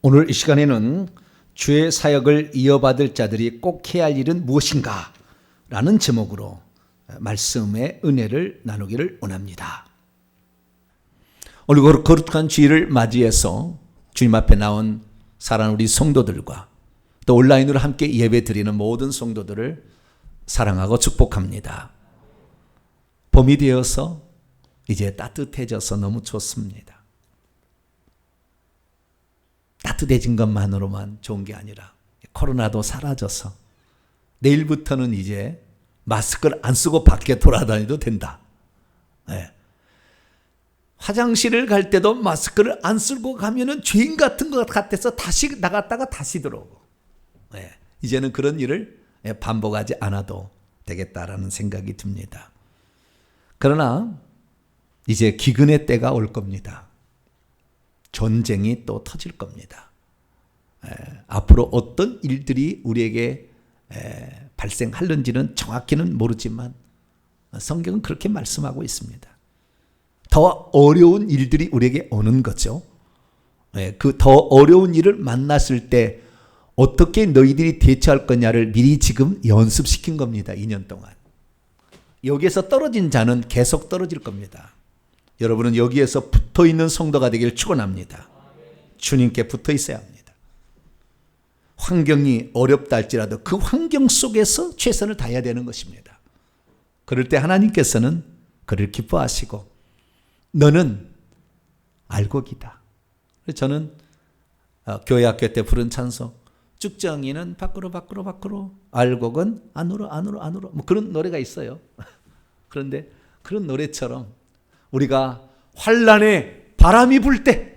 오늘 이 시간에는 주의 사역을 이어받을 자들이 꼭 해야 할 일은 무엇인가? 라는 제목으로 말씀의 은혜를 나누기를 원합니다. 오늘 거룩한 주일을 맞이해서 주님 앞에 나온 사랑하는 우리 성도들과 또 온라인으로 함께 예배 드리는 모든 성도들을 사랑하고 축복합니다. 봄이 되어서 이제 따뜻해져서 너무 좋습니다. 따뜻해진 것만으로만 좋은 게 아니라 코로나도 사라져서 내일부터는 이제 마스크를 안 쓰고 밖에 돌아다녀도 된다. 네. 화장실을 갈 때도 마스크를 안 쓰고 가면은 죄인 같은 것 같아서 다시 나갔다가 다시 들어오고. 네. 이제는 그런 일을 반복하지 않아도 되겠다라는 생각이 듭니다. 그러나 이제 기근의 때가 올 겁니다. 전쟁이 또 터질 겁니다. 앞으로 어떤 일들이 우리에게 발생할는지는 정확히는 모르지만 성경은 그렇게 말씀하고 있습니다. 더 어려운 일들이 우리에게 오는 거죠. 그 더 어려운 일을 만났을 때 어떻게 너희들이 대처할 거냐를 미리 지금 연습시킨 겁니다. 2년 동안. 여기에서 떨어진 자는 계속 떨어질 겁니다. 여러분은 여기에서 붙어있는 성도가 되기를 축원합니다. 주님께 붙어 있어야 합니다. 환경이 어렵다 할지라도 그 환경 속에서 최선을 다해야 되는 것입니다. 그럴 때 하나님께서는 그를 기뻐하시고 너는 알곡이다. 저는 교회 학교 때 부른 찬송 쭉정이는 밖으로 알곡은 안으로 뭐 그런 노래가 있어요. 그런데 그런 노래처럼 우리가 환난에 바람이 불 때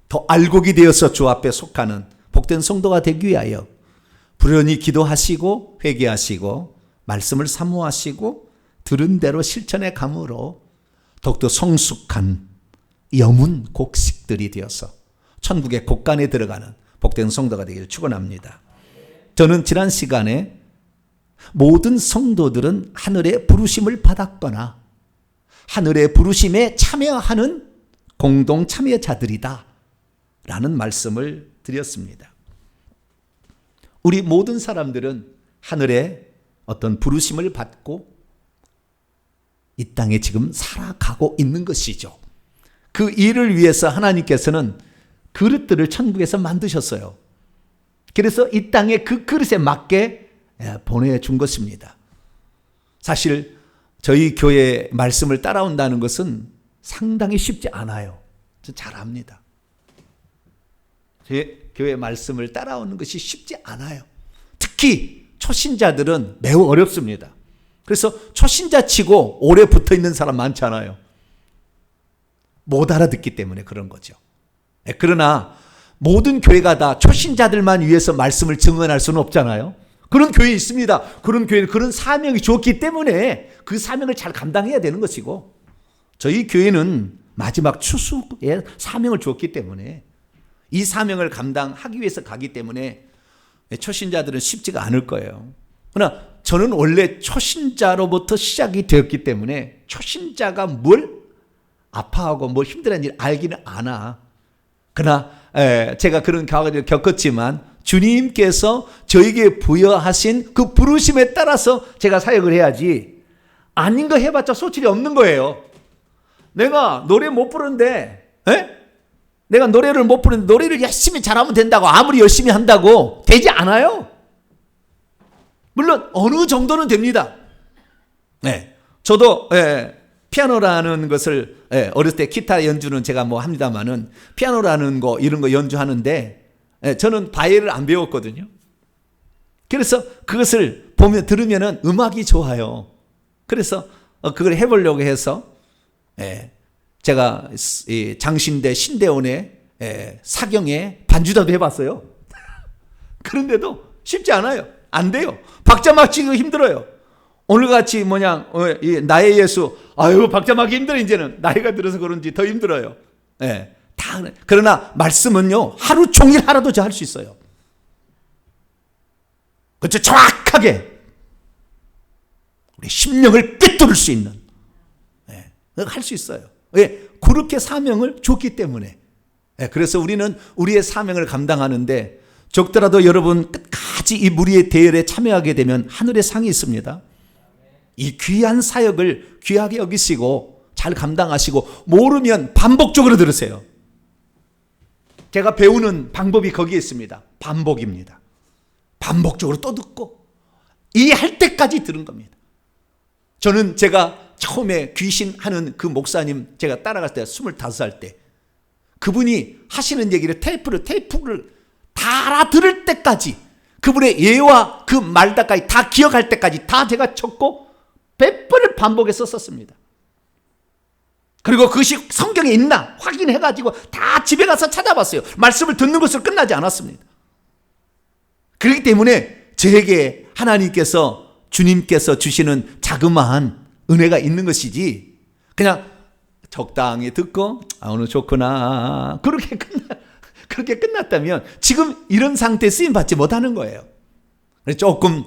더 알곡이 되어서 주 앞에 속하는 복된 성도가 되기 위하여 부르니 기도하시고 회개하시고 말씀을 사모하시고 들은 대로 실천해 감으로 더욱더 성숙한 염은 곡식들이 되어서 천국의 곡간에 들어가는 복된 성도가 되기를 축원합니다. 저는 지난 시간에 모든 성도들은 하늘의 부르심을 받았거나 하늘의 부르심에 참여하는 공동 참여자들이다 라는 말씀을 드렸습니다. 우리 모든 사람들은 하늘의 어떤 부르심을 받고 이 땅에 지금 살아가고 있는 것이죠. 그 일을 위해서 하나님께서는 그릇들을 천국에서 만드셨어요. 그래서 이 땅에 그 그릇에 맞게 보내준 것입니다. 사실 저희 교회 말씀을 따라온다는 것은 상당히 쉽지 않아요. 잘 압니다. 저희 교회 말씀을 따라오는 것이 쉽지 않아요. 특히 초신자들은 매우 어렵습니다. 그래서 초신자 치고 오래 붙어 있는 사람 많지 않아요. 못 알아듣기 때문에 그런 거죠. 그러나 모든 교회가 다 초신자들만 위해서 말씀을 증언할 수는 없잖아요. 그런 교회 있습니다. 그런 교회는 그런 사명이 주었기 때문에 그 사명을 잘 감당해야 되는 것이고 저희 교회는 마지막 추수의 사명을 주었기 때문에 이 사명을 감당하기 위해서 가기 때문에 초신자들은 쉽지가 않을 거예요. 그러나 저는 원래 초신자로부터 시작이 되었기 때문에 초신자가 뭘 아파하고 뭐 힘들어하는 일 알기는 않아. 그러나 제가 그런 경험을 겪었지만 주님께서 저에게 부여하신 그 부르심에 따라서 제가 사역을 해야지 아닌 거 해봤자 소질이 없는 거예요. 내가 노래 못 부르는데 내가 노래를 못 부르는데 노래를 열심히 잘하면 된다고 아무리 열심히 한다고 되지 않아요. 물론 어느 정도는 됩니다. 저도 피아노라는 것을 어렸을 때 기타 연주는 제가 뭐 합니다만은 피아노라는 거 이런 거 연주하는데 저는 바이올을 안 배웠거든요. 그래서 그것을 보면 들으면은 음악이 좋아요. 그래서 그걸 해보려고 해서 제가 장신대 신대원의 사경에 반주자도 해봤어요. 그런데도 쉽지 않아요. 안 돼요. 박자 맞추기도 힘들어요. 오늘같이 나의 예수 박자 맞기 힘들어. 이제는 나이가 들어서 그런지 더 힘들어요. 그러나 말씀은요 하루 종일 하라도 할 수 있어요. 그렇죠. 정확하게 우리 심령을 꿰뚫을 수 있는 할 수 있어요. 왜? 그렇게 사명을 줬기 때문에 그래서 우리는 우리의 사명을 감당하는데 적더라도 여러분 끝까지 이 무리의 대열에 참여하게 되면 하늘의 상이 있습니다. 이 귀한 사역을 귀하게 여기시고 잘 감당하시고, 모르면 반복적으로 들으세요. 제가 배우는 방법이 거기에 있습니다. 반복입니다. 반복적으로 또 듣고 이해할 때까지 들은 겁니다. 저는 제가 처음에 귀신하는 그 목사님 제가 따라갈 때 25살 때 그분이 하시는 얘기를 테이프를 다 알아들을 때까지, 그분의 예와 그 말다까지 다 기억할 때까지 다 제가 쳤고 100번을 반복해서 썼습니다. 그리고 그것이 성경에 있나 확인해가지고 다 집에 가서 찾아봤어요. 말씀을 듣는 것으로 끝나지 않았습니다. 그렇기 때문에 저에게 하나님께서, 주님께서 주시는 자그마한 은혜가 있는 것이지, 그냥 적당히 듣고 오늘 좋구나 그렇게 끝났다면 지금 이런 상태에 쓰임 받지 못하는 거예요. 조금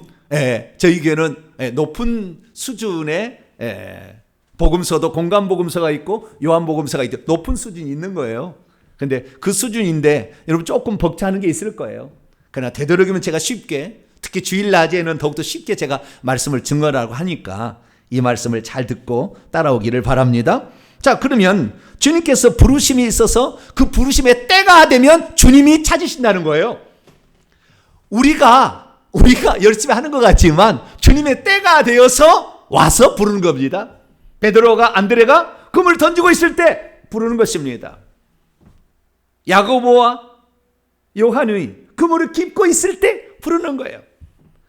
저희 교회는 높은 수준의 복음서도 공간복음서가 있고 요한복음서가 있고 높은 수준이 있는 거예요. 근데 그 수준인데 여러분 조금 벅차는 게 있을 거예요. 그러나 되도록이면 제가 쉽게, 특히 주일 낮에는 더욱더 쉽게 제가 말씀을 증거하라고 하니까 이 말씀을 잘 듣고 따라오기를 바랍니다. 자, 그러면 주님께서 부르심이 있어서 그 부르심의 때가 되면 주님이 찾으신다는 거예요. 우리가 열심히 하는 것 같지만 주님의 때가 되어서 와서 부르는 겁니다. 베드로가 안드레가 그물을 던지고 있을 때 부르는 것입니다. 야고보와 요한이 그물을 깁고 있을 때 부르는 거예요.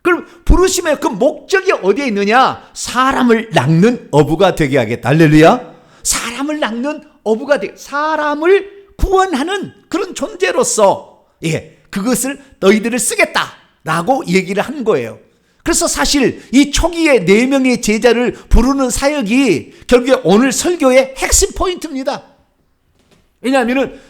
그럼 부르심의 그 목적이 어디에 있느냐? 사람을 낚는 어부가 되게 하겠다. 할렐루야. 사람을 낚는 어부가 되게, 사람을 구원하는 그런 존재로서 그것을 너희들을 쓰겠다라고 얘기를 한 거예요. 그래서 사실 이 초기에 4명의 제자를 부르는 사역이 결국에 오늘 설교의 핵심 포인트입니다. 왜냐하면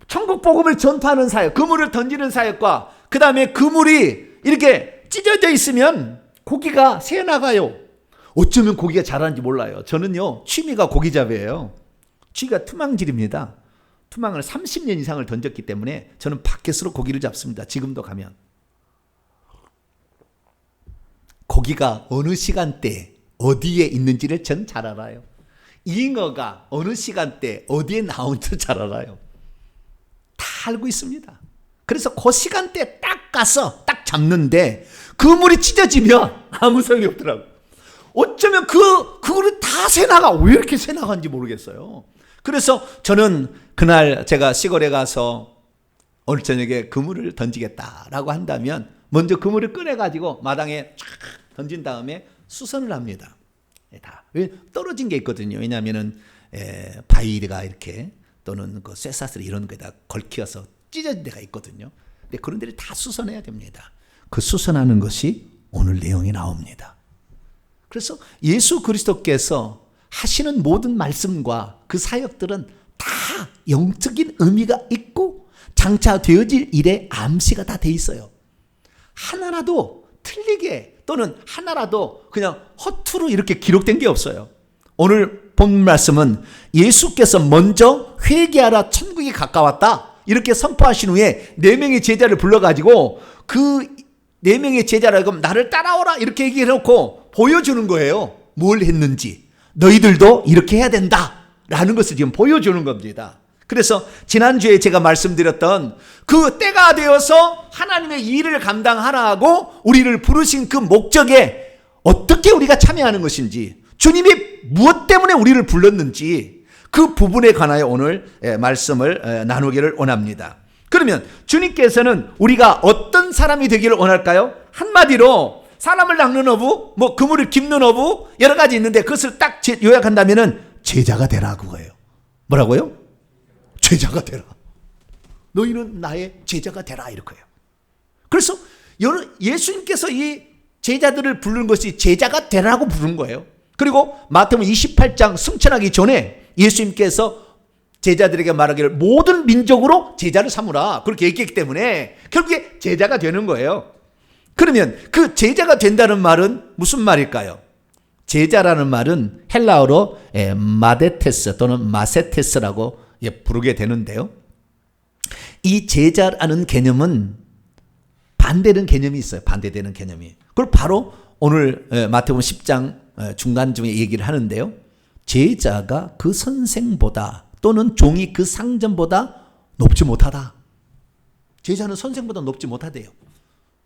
천국 복음을 전파하는 사역, 그물을 던지는 사역과 그 다음에 그물이 이렇게 찢어져 있으면 고기가 새어나가요. 어쩌면 고기가 자라는지 몰라요. 저는요, 취미가 고기잡이에요. 취미가 투망질입니다. 투망을 30년 이상을 던졌기 때문에 저는 바켓으로 고기를 잡습니다. 지금도 가면. 고기가 어느 시간대 어디에 있는지를 전 잘 알아요. 잉어가 어느 시간대 어디에 나오는지를 잘 알아요. 다 알고 있습니다. 그래서 그 시간대에 딱 가서 딱 잡는데 그물이 찢어지면 아무 소용이 없더라고요. 어쩌면 그물이 다 새나가, 왜 이렇게 새나간지 모르겠어요. 그래서 저는 그날 제가 시골에 가서 오늘 저녁에 그물을 던지겠다라고 한다면 먼저 그물을 꺼내가지고 마당에 쫙 던진 다음에 수선을 합니다. 다 떨어진 게 있거든요. 왜냐하면은 바위가 이렇게 또는 그 쇠사슬 이런 거에다 걸키어서 찢어진 데가 있거든요. 근데 그런 데를 다 수선해야 됩니다. 그 수선하는 것이 오늘 내용이 나옵니다. 그래서 예수 그리스도께서 하시는 모든 말씀과 그 사역들은 다 영적인 의미가 있고 장차 되어질 일에 암시가 다 돼 있어요. 하나라도 틀리게 또는 하나라도 그냥 허투루 이렇게 기록된 게 없어요. 오늘 본 말씀은 예수께서 먼저 회개하라 천국이 가까웠다 이렇게 선포하신 후에 4명의 제자를 불러가지고 그 4명의 제자라고 나를 따라오라 이렇게 얘기해놓고 보여주는 거예요. 뭘 했는지. 너희들도 이렇게 해야 된다라는 것을 지금 보여주는 겁니다. 그래서 지난주에 제가 말씀드렸던 그 때가 되어서 하나님의 일을 감당하라고 우리를 부르신 그 목적에 어떻게 우리가 참여하는 것인지, 주님이 무엇 때문에 우리를 불렀는지 그 부분에 관하여 오늘 말씀을 나누기를 원합니다. 그러면 주님께서는 우리가 어떤 사람이 되기를 원할까요? 한마디로 사람을 낚는 어부, 그물을 깁는 어부 여러 가지 있는데 그것을 딱 요약한다면은 제자가 되라고 해요. 뭐라고요? 제자가 되라. 너희는 나의 제자가 되라 이렇게요. 그래서 예수님께서 이 제자들을 부르는 것이 제자가 되라고 부른 거예요. 그리고 마태복음 28장 승천하기 전에 예수님께서 제자들에게 말하기를 모든 민족으로 제자를 삼으라 그렇게 얘기했기 때문에 결국에 제자가 되는 거예요. 그러면 그 제자가 된다는 말은 무슨 말일까요? 제자라는 말은 헬라어로 마데테스 또는 마세테스라고 부르게 되는데요. 이 제자라는 개념은 반대되는 개념이 있어요. 반대되는 개념이. 그걸 바로 오늘 마태복음 10장 중간중에 얘기를 하는데요. 제자가 그 선생보다 또는 종이 그 상전보다 높지 못하다. 제자는 선생보다 높지 못하대요.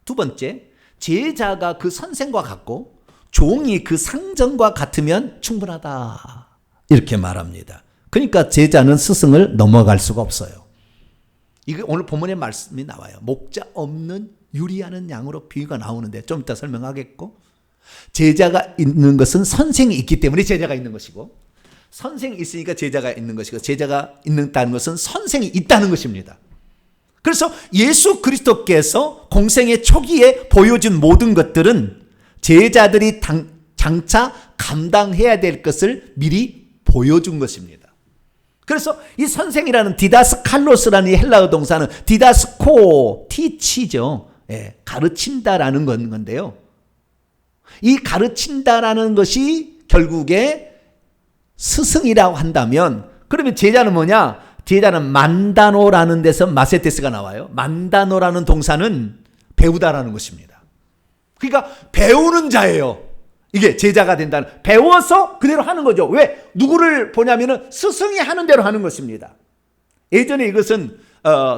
두 번째, 제자가 그 선생과 같고 종이 그 상전과 같으면 충분하다. 이렇게 말합니다. 그러니까 제자는 스승을 넘어갈 수가 없어요. 이게 오늘 본문의 말씀이 나와요. 목자 없는 유리하는 양으로 비유가 나오는데 좀 이따 설명하겠고, 제자가 있는 것은 선생이 있기 때문에 제자가 있는 것이고, 선생이 있으니까 제자가 있는 것이고, 제자가 있다는 것은 선생이 있다는 것입니다. 그래서 예수 그리스도께서 공생의 초기에 보여준 모든 것들은 제자들이 장차 감당해야 될 것을 미리 보여준 것입니다. 그래서 이 선생이라는 디다스칼로스라는 헬라어 동사는 디다스코, 티치죠. 가르친다라는 건데요. 이 가르친다라는 것이 결국에 스승이라고 한다면, 그러면 제자는 뭐냐? 제자는 만다노라는 데서 마세테스가 나와요. 만다노라는 동사는 배우다라는 것입니다. 그러니까 배우는 자예요. 이게 제자가 된다는, 배워서 그대로 하는 거죠. 왜? 누구를 보냐면은 스승이 하는 대로 하는 것입니다. 예전에 이것은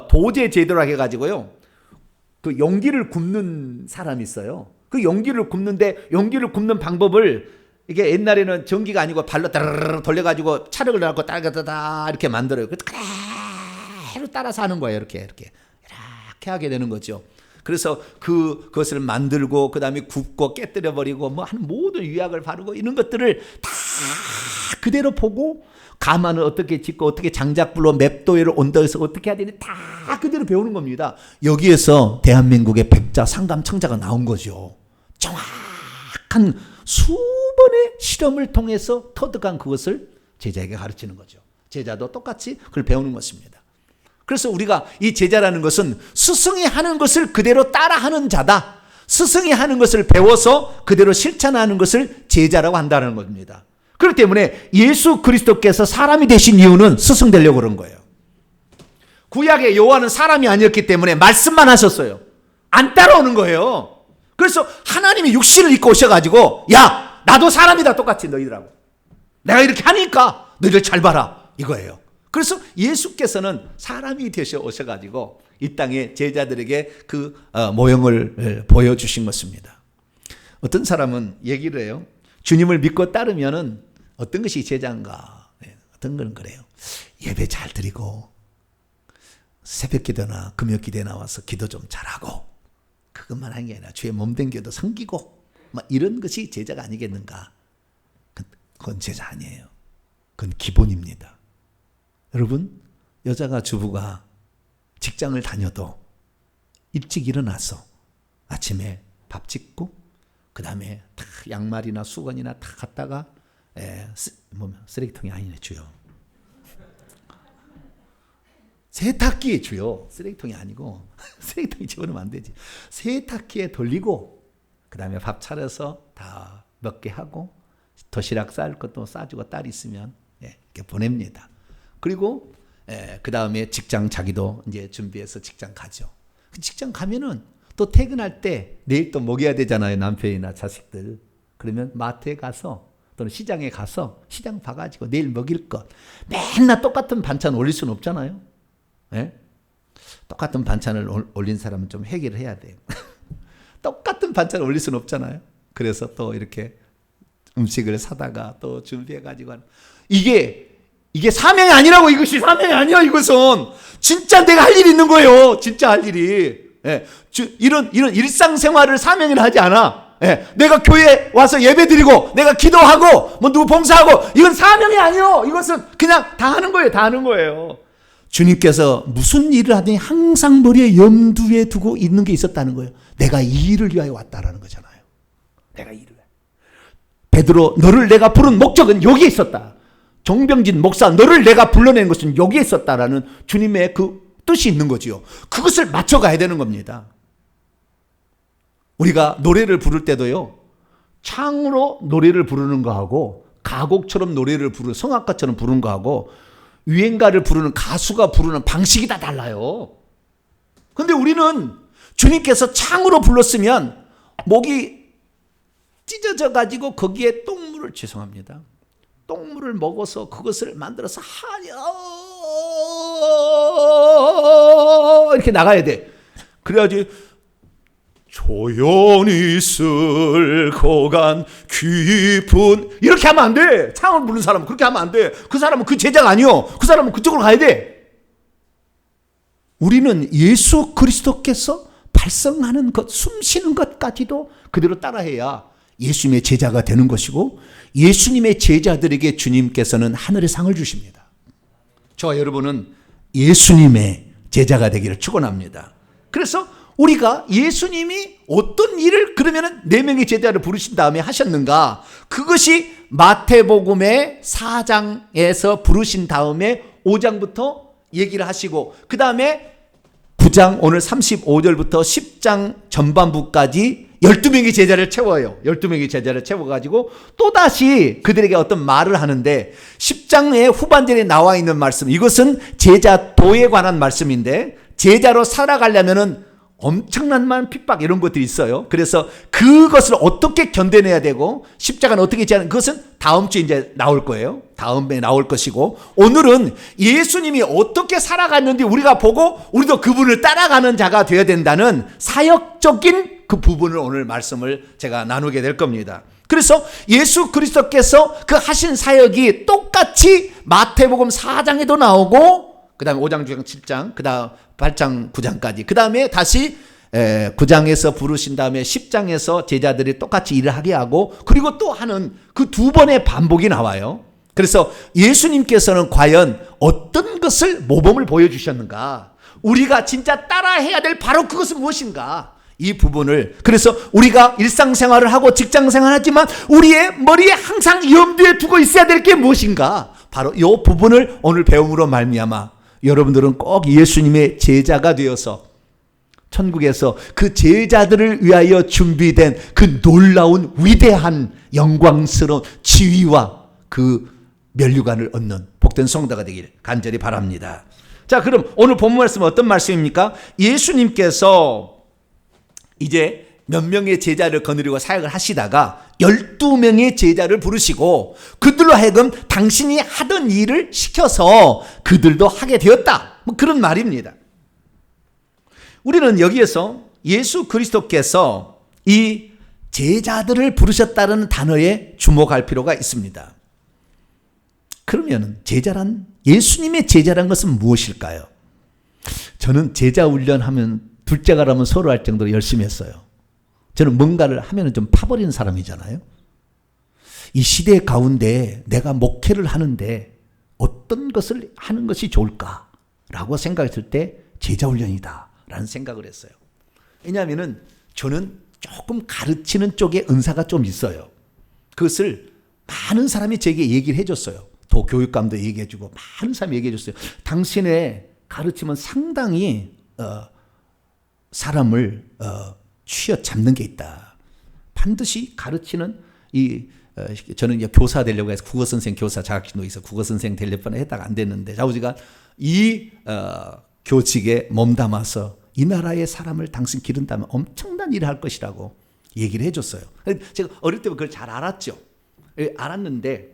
도제 제도라고 해가지고요, 그 용기를 굽는 사람이 있어요. 그 용기를 굽는데, 용기를 굽는 방법을, 이게 옛날에는 전기가 아니고 발로 따르르 돌려가지고 차력을 넣고 따르르다 이렇게 만들어요. 그대로 따라서 하는 거예요. 이렇게 하게 되는 거죠. 그래서 그것을 만들고, 그 다음에 굽고 깨뜨려 버리고, 뭐 하는 모든 유약을 바르고, 이런 것들을 다 그대로 보고, 가마는 어떻게 짓고, 어떻게 장작불로 맵도에를 온도에서 어떻게 해야 되는지 다 그대로 배우는 겁니다. 여기에서 대한민국의 백자, 상감, 청자가 나온 거죠. 정확한 수번의 실험을 통해서 터득한 그것을 제자에게 가르치는 거죠. 제자도 똑같이 그걸 배우는 것입니다. 그래서 우리가 이 제자라는 것은 스승이 하는 것을 그대로 따라하는 자다. 스승이 하는 것을 배워서 그대로 실천하는 것을 제자라고 한다는 겁니다. 그렇기 때문에 예수 그리스도께서 사람이 되신 이유는 스승 되려고 그런 거예요. 구약의 여호와는 사람이 아니었기 때문에 말씀만 하셨어요. 안 따라오는 거예요. 그래서 하나님이 육신을 입고 오셔가지고, 야, 나도 사람이다, 똑같이 너희들하고. 내가 이렇게 하니까 너희들 잘 봐라, 이거예요. 그래서 예수께서는 사람이 되셔 오셔가지고 이 땅에 제자들에게 그 모형을 보여주신 것입니다. 어떤 사람은 얘기를 해요. 주님을 믿고 따르면은 어떤 것이 제자인가? 어떤 건 그래요. 예배 잘 드리고, 새벽 기도나 금요 기도에 나와서 기도 좀 잘하고, 그것만 한 게 아니라 주의 몸된 교도 섬기고, 막 이런 것이 제자가 아니겠는가? 그건 제자 아니에요. 그건 기본입니다. 여러분, 여자가 주부가 직장을 다녀도 일찍 일어나서 아침에 밥 짓고, 그 다음에 다 양말이나 수건이나 다 갖다가 쓰레기통이 아니네, 주요. 세탁기에 주요. 쓰레기통이 아니고 쓰레기통에 집어넣으면 안 되지. 세탁기에 돌리고, 그 다음에 밥 차려서 다 먹게 하고, 도시락 쌀 것도 싸주고, 딸 있으면 이렇게 보냅니다. 그리고 그 다음에 직장 자기도 이제 준비해서 직장 가죠. 그 직장 가면은 또 퇴근할 때 내일 또 먹여야 되잖아요, 남편이나 자식들. 그러면 마트에 가서 또는 시장에 가서 시장 봐가지고 내일 먹일 것, 맨날 똑같은 반찬 올릴 수는 없잖아요. 네? 똑같은 반찬을 올린 사람은 좀 회개를 해야 돼요. 똑같은 반찬을 올릴 수는 없잖아요. 그래서 또 이렇게 음식을 사다가 또 준비해가지고, 이게 사명이 아니라고. 이것이 사명이 아니야. 이것은 진짜 내가 할 일이 있는 거예요. 진짜 할 일이. 이런 일상생활을 사명이라 하지 않아. 내가 교회에 와서 예배 드리고, 내가 기도하고, 뭐 누구 봉사하고, 이건 사명이 아니요. 이것은 그냥 다 하는 거예요. 다 하는 거예요. 주님께서 무슨 일을 하더니 항상 머리에 염두에 두고 있는 게 있었다는 거예요. 내가 이 일을 위하여 왔다라는 거잖아요. 내가 이 일을. 베드로, 너를 내가 부른 목적은 여기에 있었다. 정병진 목사, 너를 내가 불러낸 것은 여기에 있었다라는 주님의 그 뜻이 있는 거지요. 그것을 맞춰가야 되는 겁니다. 우리가 노래를 부를 때도요, 창으로 노래를 부르는 거하고, 가곡처럼 노래를 부르는, 성악가처럼 부르는 거하고, 유행가를 부르는 가수가 부르는 방식이 다 달라요. 근데 우리는 주님께서 창으로 불렀으면 목이 찢어져 가지고 거기에 똥물을, 죄송합니다, 똥물을 먹어서 그것을 만들어서 이렇게 나가야 돼. 그래야지 조용히 쓸고 간 깊은, 이렇게 하면 안 돼. 창을 부르는 사람은 그렇게 하면 안 돼. 그 사람은 그 제자가 아니요. 그 사람은 그쪽으로 가야 돼. 우리는 예수 그리스도께서 발성하는 것, 숨쉬는 것까지도 그대로 따라해야 예수님의 제자가 되는 것이고, 예수님의 제자들에게 주님께서는 하늘의 상을 주십니다. 저와 여러분은 예수님의 제자가 되기를 축원합니다. 그래서 우리가 예수님이 어떤 일을 그러면은 4명의 제자를 부르신 다음에 하셨는가, 그것이 마태복음의 4장에서 부르신 다음에 5장부터 얘기를 하시고, 그 다음에 9장 오늘 35절부터 10장 전반부까지 12명의 제자를 채워요. 12명의 제자를 채워가지고 또다시 그들에게 어떤 말을 하는데, 10장의 후반절에 나와 있는 말씀, 이것은 제자도에 관한 말씀인데, 제자로 살아가려면은 엄청난 핍박 이런 것들이 있어요. 그래서 그것을 어떻게 견뎌내야 되고, 십자가는 어떻게 지하는, 그것은 다음 주에 이제 나올 거예요. 다음에 나올 것이고, 오늘은 예수님이 어떻게 살아갔는지 우리가 보고 우리도 그분을 따라가는 자가 되어야 된다는 사역적인 그 부분을 오늘 말씀을 제가 나누게 될 겁니다. 그래서 예수 그리스도께서 그 하신 사역이 똑같이 마태복음 4장에도 나오고, 그 다음에 5장, 6장, 7장, 그 다음 8장, 9장까지, 그 다음에 다시 9장에서 부르신 다음에 10장에서 제자들이 똑같이 일을 하게 하고, 그리고 또 하는 그 2번의 반복이 나와요. 그래서 예수님께서는 과연 어떤 것을, 모범을 보여주셨는가, 우리가 진짜 따라해야 될 바로 그것은 무엇인가, 이 부분을, 그래서 우리가 일상생활을 하고 직장생활을 하지만 우리의 머리에 항상 염두에 두고 있어야 될 게 무엇인가, 바로 이 부분을 오늘 배움으로 말미암아 여러분들은 꼭 예수님의 제자가 되어서 천국에서 그 제자들을 위하여 준비된 그 놀라운 위대한 영광스러운 지위와 그 면류관을 얻는 복된 성도가 되기를 간절히 바랍니다. 자, 그럼 오늘 본문 말씀은 어떤 말씀입니까? 예수님께서 이제 몇 명의 제자를 거느리고 사역을 하시다가 12명의 제자를 부르시고 그들로 하여금 당신이 하던 일을 시켜서 그들도 하게 되었다, 뭐 그런 말입니다. 우리는 여기에서 예수 그리스도께서 이 제자들을 부르셨다는 단어에 주목할 필요가 있습니다. 그러면 제자란, 예수님의 제자란 것은 무엇일까요? 저는 제자 훈련하면 둘째가라면 서로 할 정도로 열심히 했어요. 저는 뭔가를 하면 좀 파버리는 사람이잖아요. 이 시대 가운데 내가 목회를 하는데 어떤 것을 하는 것이 좋을까라고 생각했을 때 제자훈련이다 라는 생각을 했어요. 왜냐하면 저는 조금 가르치는 쪽에 은사가 좀 있어요. 그것을 많은 사람이 제게 얘기를 해줬어요. 또 교육감도 얘기해주고 많은 사람이 얘기해줬어요. 당신의 가르침은 상당히 사람을 쥐어잡는 게 있다. 반드시 가르치는 저는 이제 교사 되려고 해서 국어선생 교사 자격증도 있어 국어선생 되려고 했다가 안 됐는데, 아버지가 이 교직에 몸담아서 이 나라의 사람을 당신 기른다면 엄청난 일을 할 것이라고 얘기를 해줬어요. 제가 어릴 때 그걸 잘 알았죠. 알았는데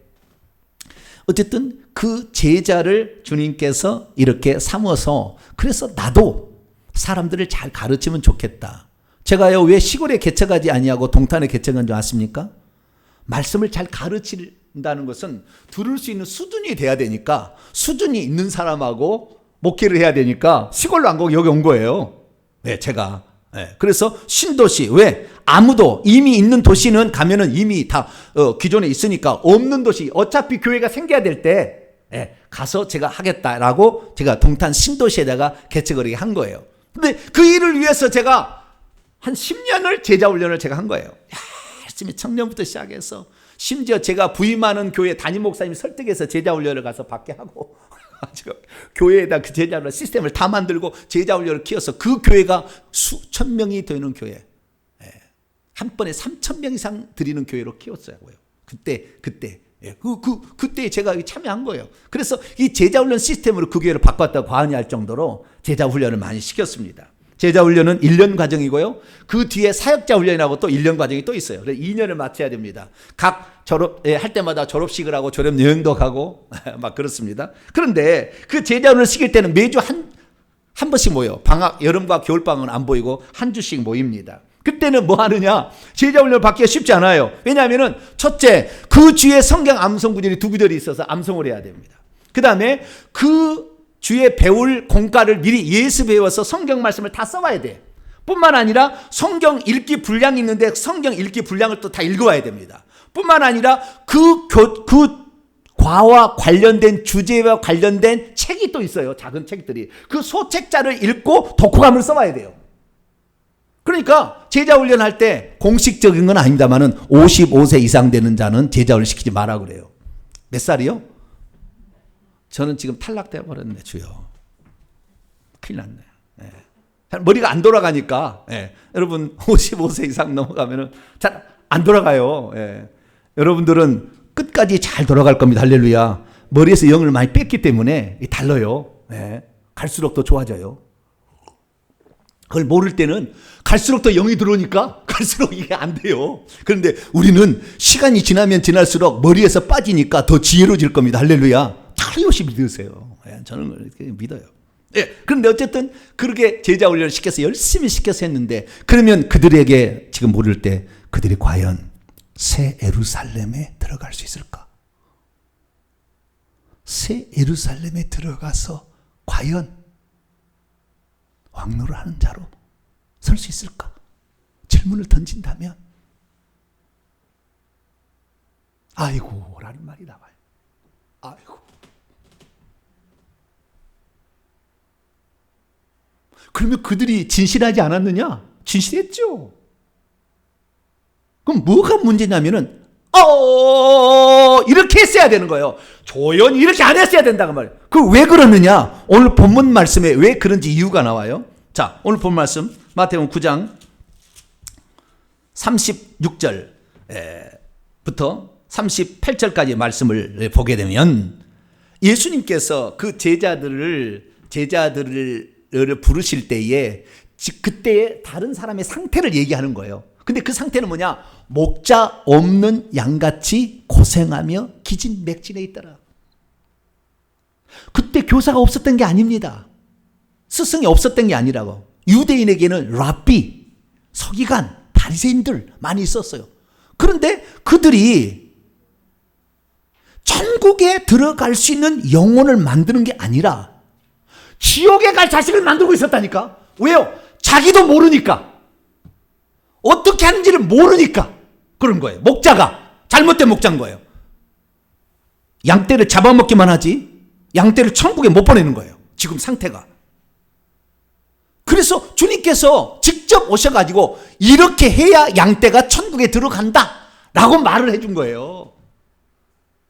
어쨌든 그 제자를 주님께서 이렇게 삼어서, 그래서 나도 사람들을 잘 가르치면 좋겠다. 제가요, 왜 시골에 개척하지 아니하고 동탄에 개척한 줄 아십니까? 말씀을 잘 가르친다는 것은 들을 수 있는 수준이 돼야 되니까, 수준이 있는 사람하고 목회를 해야 되니까 시골로 안 가고 여기 온 거예요. 네, 제가. 네. 그래서 신도시, 왜? 아무도, 이미 있는 도시는 가면은 이미 다 기존에 있으니까, 없는 도시, 어차피 교회가 생겨야 될 때 가서 제가 하겠다라고 제가 동탄 신도시에다가 개척을 한 거예요. 근데 그 일을 위해서 제가 한 10년을 제자훈련을 제가 한 거예요. 열심히 청년부터 시작해서, 심지어 제가 부임하는 교회 담임 목사님이 설득해서 제자훈련을 가서 받게 하고, 교회에다 그 제자훈련 시스템을 다 만들고 제자훈련을 키워서 그 교회가 수천 명이 되는 교회, 한 번에 3,000명 이상 드리는 교회로 키웠어요. 그때 예, 그때 제가 참여한 거예요. 그래서 이 제자훈련 시스템으로 그 교회를 바꿨다고 과언이 할 정도로 제자훈련을 많이 시켰습니다. 제자훈련은 1년 과정이고요. 그 뒤에 사역자훈련이라고 또 1년 과정이 또 있어요. 그래서 2년을 마쳐야 됩니다. 각 할 때마다 졸업식을 하고 졸업여행도 가고 막 그렇습니다. 그런데 그 제자훈련을 시킬 때는 매주 한 번씩 모여. 방학, 여름과 겨울방학은 안 보이고 한 주씩 모입니다. 그때는 뭐 하느냐? 제자훈련을 받기가 쉽지 않아요. 왜냐하면은 첫째, 그 주에 성경 암송 구절이 2구절이 있어서 암송을 해야 됩니다. 그 다음에 그 주에 배울 공과를 미리 예습 배워서 성경 말씀을 다 써와야 돼. 뿐만 아니라 성경 읽기 분량이 있는데 성경 읽기 분량을 또 다 읽어와야 됩니다. 뿐만 아니라 그 과와 관련된 주제와 관련된 책이 또 있어요. 작은 책들이. 그 소책자를 읽고 독후감을 써와야 돼요. 그러니까 제자훈련 할 때 공식적인 건 아닙니다만은 55세 이상 되는 자는 제자훈련 시키지 마라 그래요. 몇 살이요? 저는 지금 탈락되어 버렸네, 주여. 큰일 났네. 예. 머리가 안 돌아가니까, 예. 여러분 55세 이상 넘어가면은 잘 안 돌아가요. 예. 여러분들은 끝까지 잘 돌아갈 겁니다. 할렐루야. 머리에서 영을 많이 뺐기 때문에 달라요. 예. 갈수록 더 좋아져요. 그걸 모를 때는 갈수록 더 영이 들어오니까 갈수록 이게 안 돼요. 그런데 우리는 시간이 지나면 지날수록 머리에서 빠지니까 더 지혜로워질 겁니다. 할렐루야. 잘 열심히 믿으세요. 예, 저는 그렇게 믿어요. 예, 그런데 어쨌든 그렇게 제자훈련을 시켜서 열심히 시켜서 했는데 그러면 그들에게 지금 모를 때 그들이 과연 새 예루살렘에 들어갈 수 있을까? 새 예루살렘에 들어가서 과연 왕노를 하는 자로 설 수 있을까? 질문을 던진다면 아이고 라는 말이 나와요. 아이고. 그러면 그들이 진실하지 않았느냐? 진실했죠. 그럼 뭐가 문제냐면은 이렇게 했어야 되는 거예요. 조연이 이렇게 안 했어야 된다는 말이에요. 그 왜 그러느냐? 오늘 본문 말씀에 왜 그런지 이유가 나와요. 자, 오늘 본 말씀 마태복음 9장 36절부터 38절까지 말씀을 보게 되면 예수님께서 그 제자들을 부르실 때에 그때의 다른 사람의 상태를 얘기하는 거예요. 근데 그 상태는 뭐냐? 목자 없는 양같이 고생하며 기진맥진해 있더라. 그때 교사가 없었던 게 아닙니다. 스승이 없었던 게 아니라고. 유대인에게는 랍비, 서기관, 바리새인들 많이 있었어요. 그런데 그들이 천국에 들어갈 수 있는 영혼을 만드는 게 아니라 지옥에 갈 자식을 만들고 있었다니까. 왜요? 자기도 모르니까. 어떻게 하는지를 모르니까 그런 거예요. 목자가 잘못된 목자인 거예요. 양떼를 잡아먹기만 하지 양떼를 천국에 못 보내는 거예요. 지금 상태가. 그래서 주님께서 직접 오셔가지고 이렇게 해야 양떼가 천국에 들어간다 라고 말을 해준 거예요.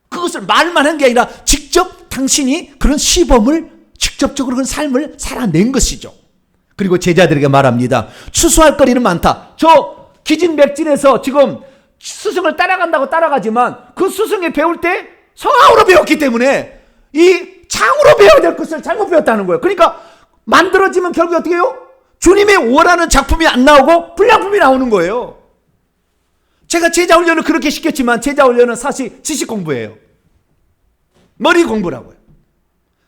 그것을 말만 한 게 아니라 직접 당신이 그런 시범을 직접적으로 그런 삶을 살아낸 것이죠. 그리고 제자들에게 말합니다. 추수할 거리는 많다. 저 기진맥진해서 지금 스승을 따라간다고 따라가지만 그 스승이 배울 때 성악으로 배웠기 때문에 이 창으로 배워야 될 것을 잘못 배웠다는 거예요. 그러니까 만들어지면 결국에 어떻게 해요? 주님의 원하는 작품이 안 나오고 불량품이 나오는 거예요. 제가 제자훈련을 그렇게 시켰지만 제자훈련은 사실 지식 공부예요. 머리 공부라고요.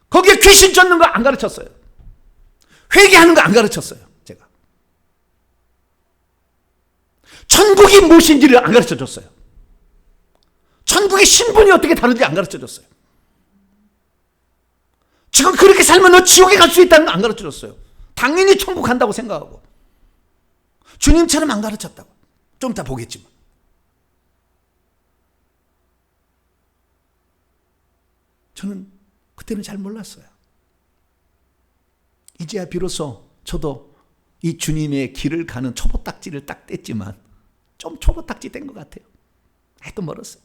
거기에 귀신 쫓는 거 안 가르쳤어요. 회개하는 거 안 가르쳤어요. 제가. 천국이 무엇인지를 안 가르쳐줬어요. 천국의 신분이 어떻게 다른지 안 가르쳐줬어요. 지금 그렇게 살면 너 지옥에 갈 수 있다는 거 안 가르쳐줬어요. 당연히 천국 간다고 생각하고 주님처럼 안 가르쳤다고. 좀 이따 보겠지만. 저는 그때는 잘 몰랐어요. 이제야 비로소 저도 이 주님의 길을 가는 초보딱지를 딱 뗐지만 좀 초보딱지 뗀 것 같아요. 아직도 멀었어요.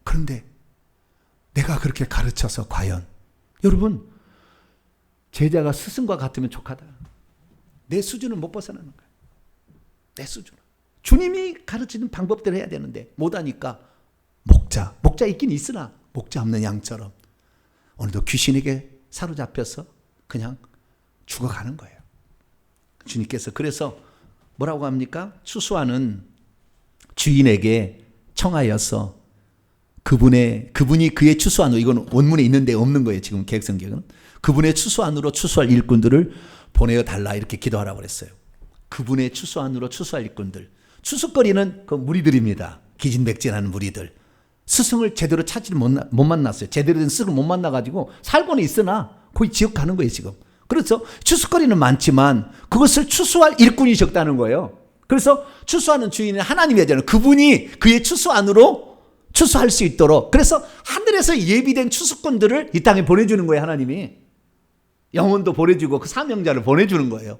그런데 내가 그렇게 가르쳐서 과연 여러분 제자가 스승과 같으면 족하다. 내 수준은 못 벗어나는 거예요. 내 수준은. 주님이 가르치는 방법대로 해야 되는데 못하니까 목자 있긴 있으나 목자 없는 양처럼 오늘도 귀신에게 사로잡혀서 그냥 죽어가는 거예요. 주님께서 그래서 뭐라고 합니까? 추수하는 주인에게 청하여서 그분이 그의 추수 안으로, 이건 원문에 있는데 없는 거예요. 지금 개혁성경은. 그분의 추수 안으로 추수할 일꾼들을 보내어 달라 이렇게 기도하라고 그랬어요. 그분의 추수 안으로 추수할 일꾼들. 추수거리는 그 무리들입니다. 기진맥진하는 무리들. 스승을 제대로 찾지 못 만났어요. 제대로 된 스승을 못 만나가지고 살고는 있으나 거의 지옥 가는 거예요 지금. 그래서 추수거리는 많지만 그것을 추수할 일꾼이 적다는 거예요. 그래서 추수하는 주인은 하나님이잖아요. 그분이 그의 추수 안으로 추수할 수 있도록, 그래서 하늘에서 예비된 추수꾼들을 이 땅에 보내주는 거예요. 하나님이 영혼도 보내주고 그 사명자를 보내주는 거예요.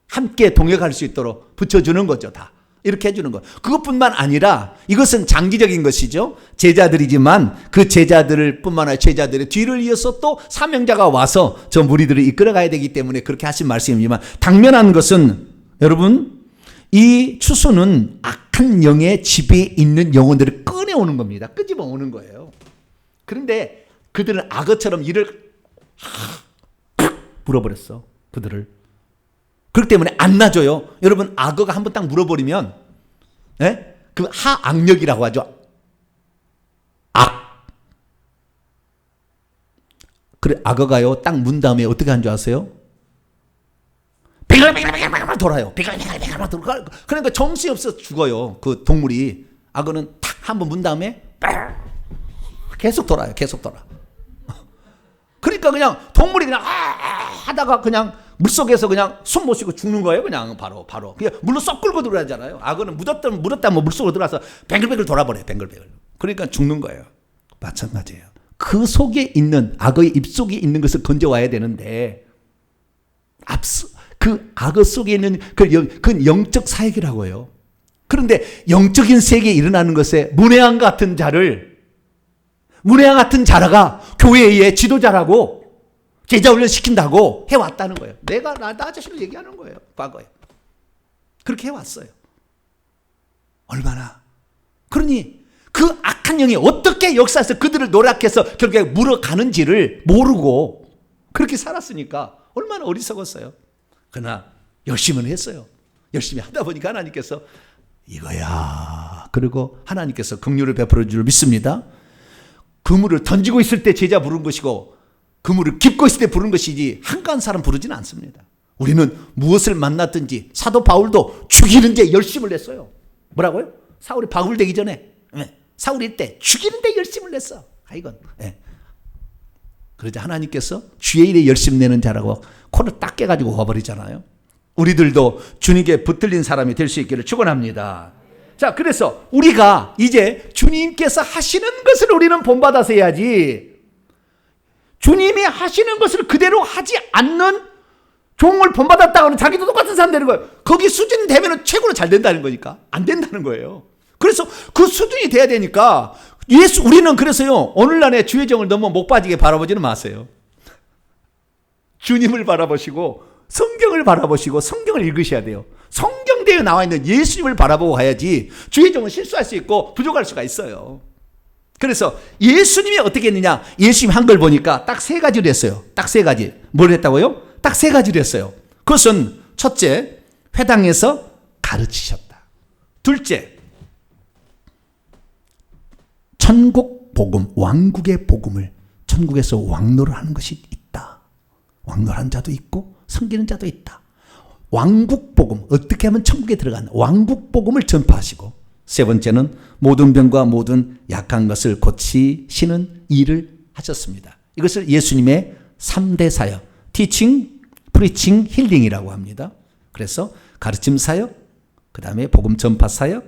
함께 동역할 수 있도록 붙여주는 거죠. 다 이렇게 해주는 거예요. 그것뿐만 아니라 이것은 장기적인 것이죠. 제자들이지만 그 제자들을 뿐만 아니라 제자들의 뒤를 이어서 또 사명자가 와서 저 무리들을 이끌어가야 되기 때문에 그렇게 하신 말씀이지만, 당면한 것은 여러분, 이 추수는 악한 영의 집에 있는 영혼들을 꺼내오는 겁니다. 끄집어 오는 거예요. 그런데 그들은 악어처럼 이를 물어버렸어. 그들을. 그렇기 때문에 안 놔줘요. 여러분, 악어가 한번 딱 물어버리면, 예? 그 하악력이라고 하죠. 악. 그래, 악어가요, 딱 문 다음에 어떻게 한 줄 아세요? 비글비글 돌아요. 비글비글 돌아. 그러니까 정신이 없어서 죽어요. 그 동물이. 악어는 탁 한번 문 다음에 계속 돌아요. 계속 돌아. 그러니까 그냥 동물이 그냥 하다가 그냥 물속에서 그냥 숨 못 쉬고 죽는 거예요. 그냥 바로. 그냥 물로 쏙 끌고 들어가잖아요. 악어는 물었다 뭐 물속으로 들어가서 뱅글뱅글 돌아버려요. 뱅글뱅글. 그러니까 죽는 거예요. 마찬가지예요. 그 속에 있는, 악어의 입속에 있는 것을 건져와야 되는데, 그 악어 속에 있는 그 영적 사역이라고 해요. 그런데 영적인 세계에 일어나는 것에 문외한 같은 자라가 교회의 지도자라고 제자 훈련 시킨다고 해왔다는 거예요. 내가 나 자신을 얘기하는 거예요. 과거에. 그렇게 해왔어요. 얼마나. 그러니 그 악한 영이 어떻게 역사에서 그들을 노력해서 결국에 물어가는지를 모르고 그렇게 살았으니까 얼마나 어리석었어요. 그러나 열심은 했어요. 열심히 하다 보니까 하나님께서 이거야. 그리고 하나님께서 긍휼을 베풀어 줄 믿습니다. 그물을 던지고 있을 때 제자 부른 것이고 그물을 깁고 있을 때 부른 것이지 한가한 사람 부르지는 않습니다. 우리는 무엇을 만났든지 사도 바울도 죽이는 데 열심을 냈어요. 뭐라고요? 사울이 바울 되기 전에 사울일 때 죽이는 데 열심을 냈어. 이건. 그러자 하나님께서 주의 일에 열심 내는 자라고 코를 딱 깨가지고 와버리잖아요. 우리들도 주님께 붙들린 사람이 될 수 있기를 축원합니다. 자, 그래서 우리가 이제 주님께서 하시는 것을 우리는 본받아서 해야지, 주님이 하시는 것을 그대로 하지 않는 종을 본받았다고 하는 자기도 똑같은 사람 되는 거예요. 거기 수준이 되면 최고로 잘 된다는 거니까 안 된다는 거예요. 그래서 그 수준이 돼야 되니까 우리는 그래서요, 오늘날의 주의 정을 너무 목 빠지게 바라보지는 마세요. 주님을 바라보시고 성경을 바라보시고 성경을 읽으셔야 돼요. 성경대에 나와 있는 예수님을 바라보고 가야지 주의 종은 실수할 수 있고 부족할 수가 있어요. 그래서 예수님이 어떻게 했느냐, 예수님이 한 걸 보니까 딱 세 가지를 했어요. 딱 세 가지. 뭘 했다고요? 딱 세 가지를 했어요. 그것은 첫째, 회당에서 가르치셨다. 둘째, 천국 복음, 왕국의 복음을 천국에서 왕노를 하는 것이 있다. 왕노하는 자도 있고 섬기는 자도 있다. 왕국 복음, 어떻게 하면 천국에 들어가는 왕국 복음을 전파하시고, 세 번째는 모든 병과 모든 약한 것을 고치시는 일을 하셨습니다. 이것을 예수님의 3대 사역, 티칭, 프리칭, 힐링이라고 합니다. 그래서 가르침 사역, 그 다음에 복음 전파 사역,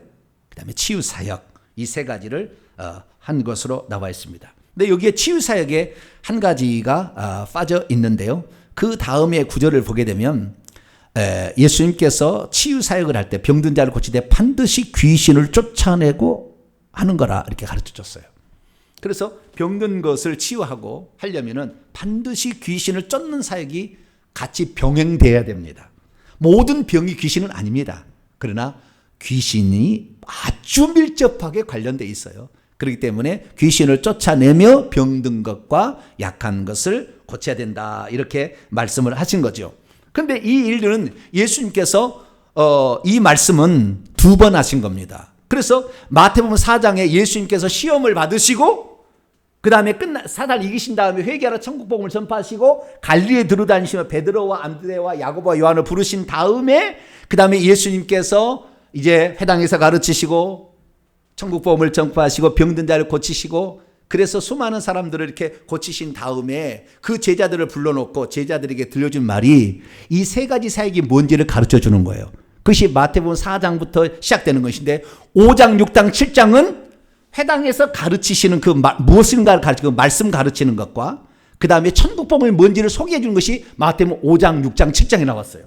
그 다음에 치유 사역, 이 세 가지를 한 것으로 나와 있습니다. 근데 여기에 치유 사역에 한 가지가 빠져 있는데요. 그 다음에 구절을 보게 되면 예수님께서 치유 사역을 할 때 병든 자를 고칠 때 반드시 귀신을 쫓아내고 하는 거라 이렇게 가르쳐 줬어요. 그래서 병든 것을 치유하고 하려면은 반드시 귀신을 쫓는 사역이 같이 병행돼야 됩니다. 모든 병이 귀신은 아닙니다. 그러나 귀신이 아주 밀접하게 관련되어 있어요. 그렇기 때문에 귀신을 쫓아내며 병든 것과 약한 것을 고쳐야 된다, 이렇게 말씀을 하신 거죠. 그런데 이 일은 예수님께서 이 말씀은 2번 하신 겁니다. 그래서 마태복음 4장에 예수님께서 시험을 받으시고 그 다음에 사단 이기신 다음에 회개하라 천국 복음을 전파하시고 갈릴리에 들어다니시며 베드로와 안드레와 야고보와 요한을 부르신 다음에 그 다음에 예수님께서 이제 회당에서 가르치시고 천국 복음을 전파하시고 병든 자를 고치시고, 그래서 수많은 사람들을 이렇게 고치신 다음에 그 제자들을 불러놓고 제자들에게 들려준 말이 이 3가지 사역이 뭔지를 가르쳐 주는 거예요. 그것이 마태복음 4장부터 시작되는 것인데 5장, 6장, 7장은 회당에서 가르치시는 그 무엇인가를 가르치고 말씀 가르치는 것과 그 다음에 천국 복음이 뭔지를 소개해 주는 것이 마태복음 5장, 6장, 7장에 나왔어요.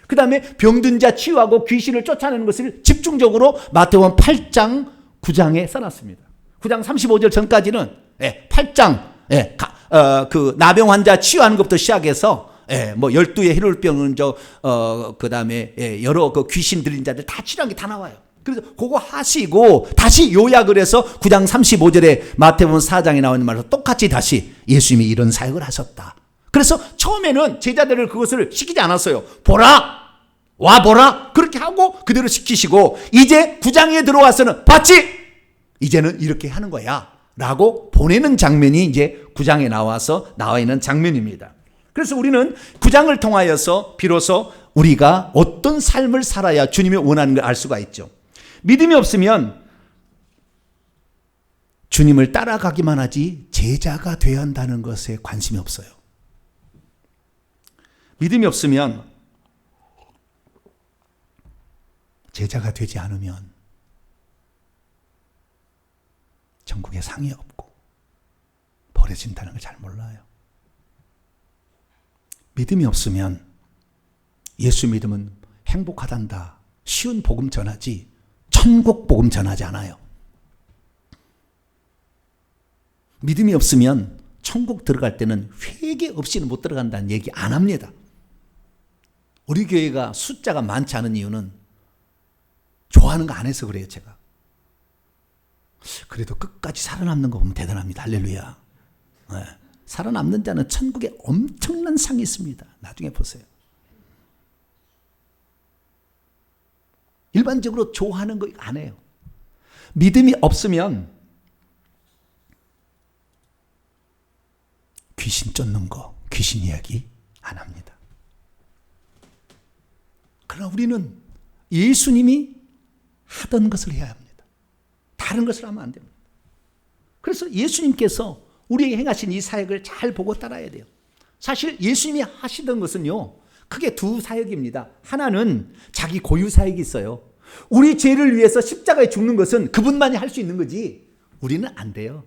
그 다음에 병든 자 치유하고 귀신을 쫓아내는 것을 집중적으로 마태복음 8장, 9장에 써놨습니다. 9장 35절 전까지는 8장 그 나병 환자 치유하는 것부터 시작해서 뭐 12의 혈루병은 그 다음에 여러 그 귀신 들린 자들 다 치료한 게 다 나와요. 그래서 그거 하시고 다시 요약을 해서 9장 35절에 마태복음 4장에 나와 있는 말로 똑같이 다시 예수님이 이런 사역을 하셨다. 그래서 처음에는 제자들을 그것을 시키지 않았어요. 보라, 와 보라, 그렇게 하고 그대로 시키시고 이제 9장에 들어와서는 봤지? 이제는 이렇게 하는 거야 라고 보내는 장면이 이제 9장에 나와 있는 장면입니다. 그래서 우리는 9장을 통하여서 비로소 우리가 어떤 삶을 살아야 주님이 원하는 걸 알 수가 있죠. 믿음이 없으면 주님을 따라가기만 하지 제자가 되어야 한다는 것에 관심이 없어요. 믿음이 없으면 제자가 되지 않으면 천국에 상이 없고 버려진다는 걸 잘 몰라요. 믿음이 없으면 예수 믿으면 행복하단다, 쉬운 복음 전하지 천국 복음 전하지 않아요. 믿음이 없으면 천국 들어갈 때는 회개 없이는 못 들어간다는 얘기 안 합니다. 우리 교회가 숫자가 많지 않은 이유는 좋아하는 거 안 해서 그래요. 제가 그래도 끝까지 살아남는 거 보면 대단합니다. 할렐루야. 살아남는 자는 천국에 엄청난 상이 있습니다. 나중에 보세요. 일반적으로 좋아하는 거 안 해요. 믿음이 없으면 귀신 쫓는 거, 귀신 이야기 안 합니다. 그러나 우리는 예수님이 하던 것을 해야 합니다. 다른 것을 하면 안 됩니다. 그래서 예수님께서 우리에게 행하신 이 사역을 잘 보고 따라야 돼요. 사실 예수님이 하시던 것은요, 크게 2 사역입니다. 하나는 자기 고유 사역이 있어요. 우리 죄를 위해서 십자가에 죽는 것은 그분만이 할 수 있는 거지 우리는 안 돼요.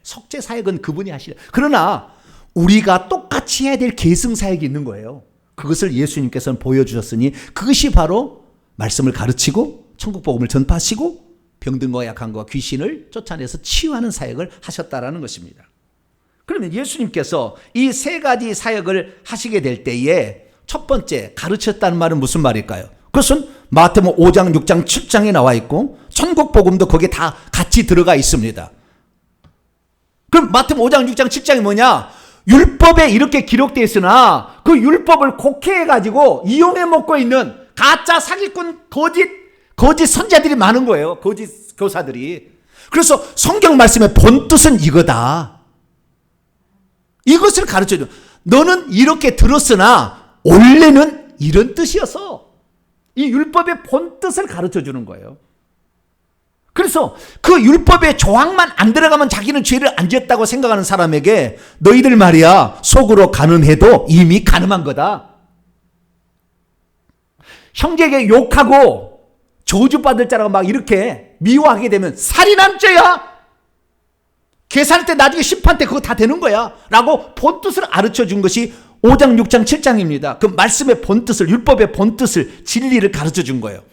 속죄 사역은 그분이 하시려. 그러나 우리가 똑같이 해야 될 계승 사역이 있는 거예요. 그것을 예수님께서는 보여주셨으니 그것이 바로 말씀을 가르치고 천국 복음을 전파하시고 병든 거 약한 거 귀신을 쫓아내서 치유하는 사역을 하셨다라는 것입니다. 그러면 예수님께서 이 3가지 사역을 하시게 될 때에 첫 번째 가르쳤다는 말은 무슨 말일까요? 그것은 마태복음 5장, 6장, 7장에 나와 있고 천국 복음도 거기에 다 같이 들어가 있습니다. 그럼 마태복음 5장, 6장, 7장이 뭐냐? 율법에 이렇게 기록되어 있으나 그 율법을 곡해해가지고 이용해 먹고 있는 가짜 사기꾼 거짓 선자들이 많은 거예요. 거짓 교사들이. 그래서 성경 말씀의 본 뜻은 이거다. 이것을 가르쳐줘. 너는 이렇게 들었으나 원래는 이런 뜻이어서 이 율법의 본 뜻을 가르쳐 주는 거예요. 그래서 그 율법의 조항만 안 들어가면 자기는 죄를 안 지었다고 생각하는 사람에게 너희들 말이야 속으로 가늠해도 이미 가늠한 거다. 형제에게 욕하고 저주받을 자라고 막 이렇게 미워하게 되면 살인한 죄야. 계산할 때 나중에 심판 때 그거 다 되는 거야 라고 본뜻을 가르쳐 준 것이 5장, 6장, 7장입니다. 그 말씀의 본뜻을, 율법의 본뜻을, 진리를 가르쳐 준 거예요.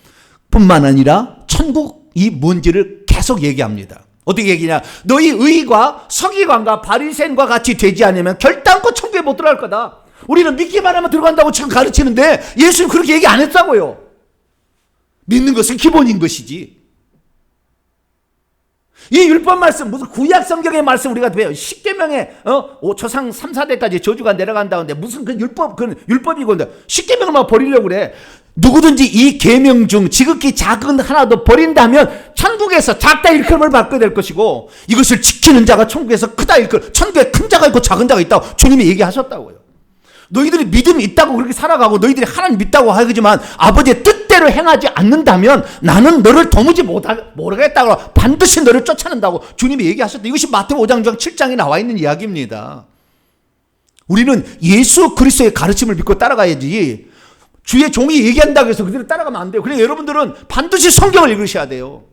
뿐만 아니라 천국이 뭔지를 계속 얘기합니다. 어떻게 얘기냐? 너희 의가 서기관과 바리새인과 같이 되지 않으면 결단코 천국에 못 들어갈 거다. 우리는 믿기만 하면 들어간다고 참 가르치는데 예수는 그렇게 얘기 안 했다고요. 믿는 것은 기본인 것이지. 이 율법 말씀, 무슨 구약 성경의 말씀 우리가 배워. 10계명에 조상 3, 4대까지 저주가 내려간다는데 무슨 그 율법이고 10계명을 막 버리려고 그래. 누구든지 이 계명 중 지극히 작은 하나도 버린다면 천국에서 작다 일컬음을 받게 될 것이고, 이것을 지키는 자가 천국에서 크다 일컬음. 천국에 큰 자가 있고 작은 자가 있다고 주님이 얘기하셨다고요. 너희들이 믿음이 있다고 그렇게 살아가고 너희들이 하나님 믿다고 하지만 아버지의 뜻대로 행하지 않는다면 나는 너를 도무지 모르겠다고, 반드시 너를 쫓아낸다고 주님이 얘기하셨다. 이것이 마태복음 5장 중 7장에 나와 있는 이야기입니다. 우리는 예수 그리스도의 가르침을 믿고 따라가야지, 주의 종이 얘기한다고 해서 그대로 따라가면 안 돼요. 그래서 여러분들은 반드시 성경을 읽으셔야 돼요.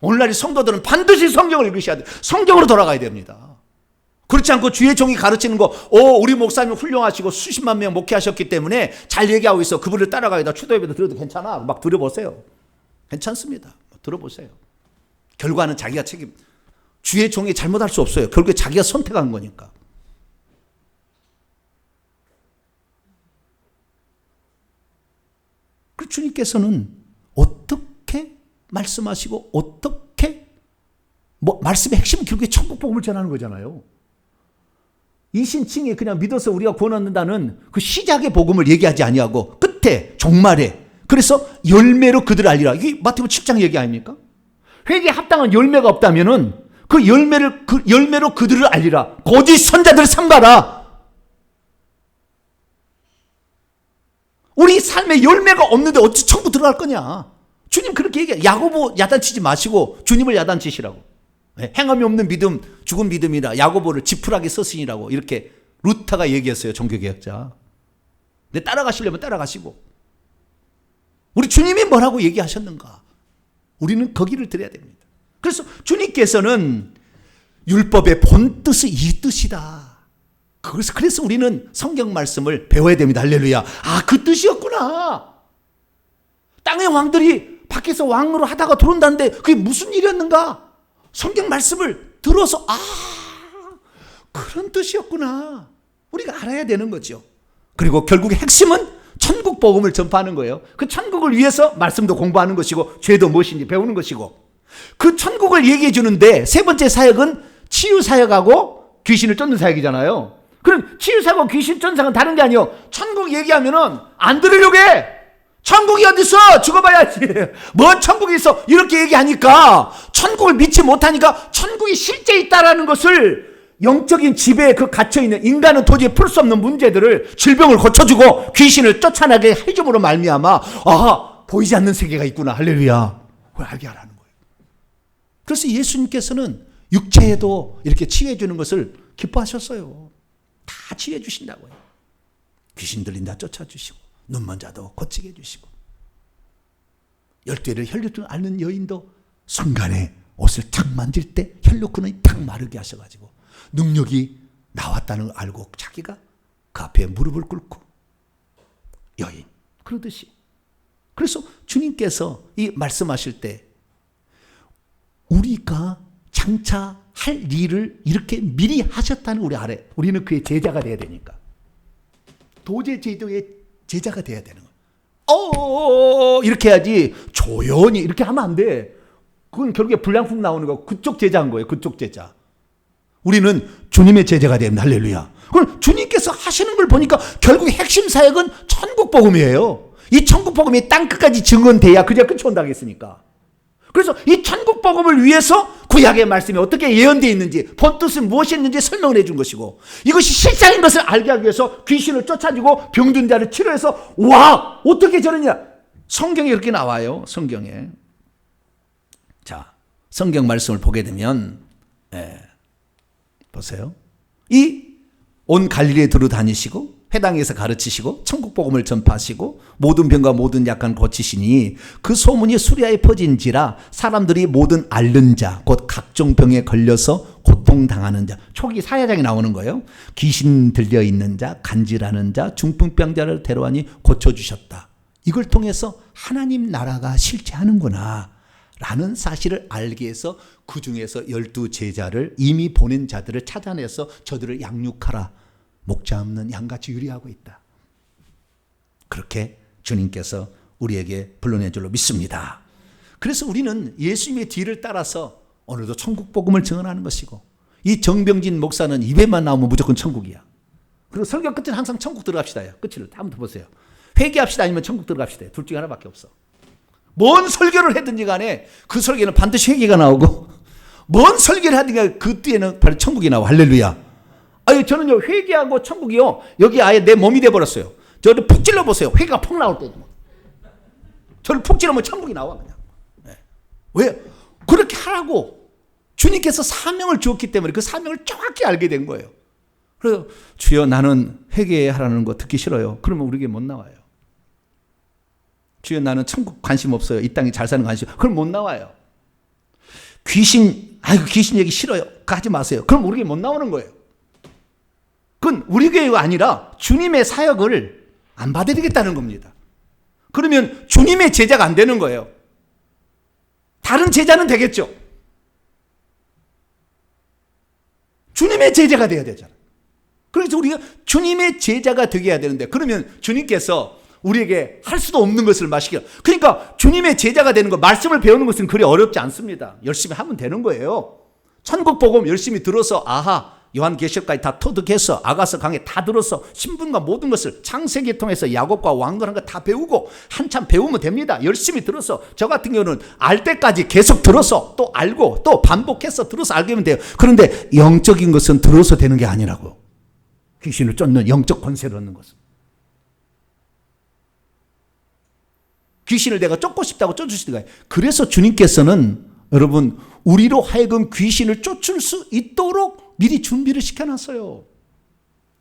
오늘날의 성도들은 반드시 성경을 읽으셔야 돼요. 성경으로 돌아가야 됩니다. 그렇지 않고 주의 종이 가르치는 거, 우리 목사님 훌륭하시고 수십만 명 목회하셨기 때문에 잘 얘기하고 있어, 그분을 따라가야다. 추도예배도 들어도 괜찮아. 막 들어보세요. 괜찮습니다. 들어보세요. 결과는 자기가 주의 종이 잘못할 수 없어요. 결국에 자기가 선택한 거니까. 그 주님께서는 어떻게 말씀하시고 어떻게 말씀의 핵심은 결국에 천국 복음을 전하는 거잖아요. 이신칭에 그냥 믿어서 우리가 구원 얻는다는 그 시작의 복음을 얘기하지 아니하고 끝에 종말에, 그래서 열매로 그들을 알리라. 이게 마태복음 7장 얘기 아닙니까? 회개에 합당한 열매가 없다면은 그 열매로 그들을 알리라. 거짓 선자들을 삼가라. 우리 삶에 열매가 없는데 어찌 천국 들어갈 거냐? 주님 그렇게 얘기해. 야고보 야단치지 마시고 주님을 야단치시라고. 행함이 없는 믿음, 죽은 믿음이라 야고보를 지푸라기 썼으니라고 이렇게 루터가 얘기했어요. 종교개혁자. 근데 따라가시려면 따라가시고, 우리 주님이 뭐라고 얘기하셨는가? 우리는 거기를 들어야 됩니다. 그래서 주님께서는 율법의 본뜻이 이 뜻이다. 그래서 우리는 성경 말씀을 배워야 됩니다. 할렐루야. 그 뜻이었구나. 땅의 왕들이 밖에서 왕으로 하다가 들어온다는데 그게 무슨 일이었는가? 성경 말씀을 들어서 그런 뜻이었구나. 우리가 알아야 되는 거죠. 그리고 결국의 핵심은 천국 복음을 전파하는 거예요. 그 천국을 위해서 말씀도 공부하는 것이고 죄도 무엇인지 배우는 것이고, 그 천국을 얘기해 주는데 세 번째 사역은 치유 사역하고 귀신을 쫓는 사역이잖아요. 그럼 치유 사역하고 귀신 쫓는 사역은 다른 게 아니에요. 천국 얘기하면은 안 들으려고 해. 천국이 어딨어? 죽어봐야지. 뭐 천국이 있어? 이렇게 얘기하니까 천국을 믿지 못하니까 천국이 실제 있다라는 것을, 영적인 지배에 갇혀있는 인간은 도저히 풀 수 없는 문제들을, 질병을 고쳐주고 귀신을 쫓아나게 해줌으로 말미암아 보이지 않는 세계가 있구나. 할렐루야. 그걸 알게 하라는 거예요. 그래서 예수님께서는 육체에도 이렇게 치유해 주는 것을 기뻐하셨어요. 다 치유해 주신다고요. 귀신 들린다 쫓아주시고, 눈먼 자도 고치게 해주시고, 열대를 혈류증 앓는 여인도 순간에 옷을 탁 만질 때 혈류근이 탁 마르게 하셔가지고 능력이 나왔다는 걸 알고 자기가 그 앞에 무릎을 꿇고, 여인 그러듯이. 그래서 주님께서 이 말씀하실 때 우리가 장차 할 일을 이렇게 미리 하셨다는 우리 알아요. 우리는 그의 제자가 돼야 되니까. 도제제도의 제자가 돼야 되는 거예요. 이렇게 해야지. 조용히 이렇게 하면 안 돼. 그건 결국에 불량품 나오는 거. 그쪽 제자인 거예요. 그쪽 제자. 우리는 주님의 제자가 됩니다. 할렐루야. 그럼 주님께서 하시는 걸 보니까 결국 핵심 사역은 천국 복음이에요. 이 천국 복음이 땅 끝까지 증언돼야 그제야 끝이 온다고 했으니까. 그래서 이 천국 복음을 위해서 구약의 말씀이 어떻게 예언되어 있는지, 본뜻은 무엇이었는지 설명을 해준 것이고, 이것이 실상인 것을 알게 하기 위해서 귀신을 쫓아주고 병든 자를 치료해서, 어떻게 저러냐? 성경에 이렇게 나와요. 성경에. 자, 성경 말씀을 보게 되면 보세요. 이 온 갈릴리에 두루 다니시고 회당에서 가르치시고 천국 복음을 전파하시고 모든 병과 모든 약한 고치시니 그 소문이 수리아에 퍼진지라 사람들이 모든 앓는 자 곧 각종 병에 걸려서 고통당하는 자, 초기 사야장에 나오는 거예요. 귀신 들려있는 자, 간질하는 자, 중풍병자를 데려와니 고쳐주셨다. 이걸 통해서 하나님 나라가 실체하는구나 라는 사실을 알기 위해서 그 중에서 12제자를 이미 보낸 자들을 찾아내서 저들을 양육하라. 목자 없는 양같이 유리하고 있다. 그렇게 주님께서 우리에게 불러낸 줄로 믿습니다. 그래서 우리는 예수님의 뒤를 따라서 오늘도 천국 복음을 증언하는 것이고, 이 정병진 목사는 입에만 나오면 무조건 천국이야. 그리고 설교 끝은 항상 천국 들어갑시다요. 끝을 한번 더 보세요. 회개합시다 아니면 천국 들어갑시다. 둘 중에 하나밖에 없어. 뭔 설교를 했든지 간에 그 설교는 반드시 회개가 나오고, 뭔 설교를 하든지 그 뒤에는 바로 천국이 나와. 할렐루야. 아유, 저는요, 회개하고 천국이요, 여기 아예 내 몸이 돼버렸어요. 저를 푹 찔러보세요. 회개가 푹 나올 때도. 저를 푹 찔러면 천국이 나와, 그냥. 네. 왜? 그렇게 하라고 주님께서 사명을 주었기 때문에 그 사명을 정확히 알게 된 거예요. 그래서 주여, 나는 회개하라는 거 듣기 싫어요. 그러면 우리에게 못 나와요. 주여, 나는 천국 관심 없어요. 이 땅에 잘 사는 관심. 그럼 못 나와요. 귀신 얘기 싫어요. 하지 마세요. 그럼 우리에게 못 나오는 거예요. 그건 우리 교회가 아니라 주님의 사역을 안 받아들이겠다는 겁니다. 그러면 주님의 제자가 안 되는 거예요. 다른 제자는 되겠죠. 주님의 제자가 돼야 되잖아요. 그래서 우리가 주님의 제자가 되게 해야 되는데, 그러면 주님께서 우리에게 할 수도 없는 것을 마시게. 그러니까 주님의 제자가 되는 것, 말씀을 배우는 것은 그리 어렵지 않습니다. 열심히 하면 되는 거예요. 천국 복음 열심히 들어서, 아하, 요한계시록까지 다 터득해서 아가서 강해 다 들어서 신분과 모든 것을 창세기 통해서 야곱과 왕건한 거 다 배우고 한참 배우면 됩니다. 열심히 들어서, 저 같은 경우는 알 때까지 계속 들어서 또 알고 또 반복해서 들어서 알게 하면 돼요. 그런데 영적인 것은 들어서 되는 게 아니라고. 귀신을 쫓는 영적 권세를 얻는 것은. 귀신을 내가 쫓고 싶다고 쫓으시는 거예요. 그래서 주님께서는 여러분, 우리로 하여금 귀신을 쫓을 수 있도록 미리 준비를 시켜놨어요.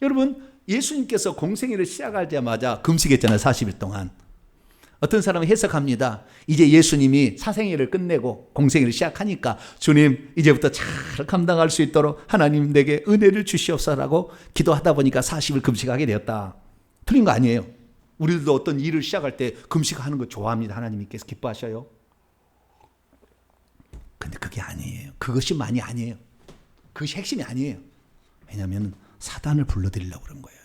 여러분, 예수님께서 공생애를 시작하자마자 금식했잖아요. 40일 동안. 어떤 사람은 해석합니다. 이제 예수님이 사생애를 끝내고 공생애를 시작하니까, 주님, 이제부터 잘 감당할 수 있도록 하나님 내게 은혜를 주시옵소서라고 기도하다 보니까 40일 금식하게 되었다. 틀린 거 아니에요. 우리들도 어떤 일을 시작할 때 금식하는 거 좋아합니다. 하나님께서 기뻐하셔요. 근데 그게 아니에요. 그것이 많이 아니에요. 그것이 핵심이 아니에요. 왜냐하면 사단을 불러들이려고 그런 거예요.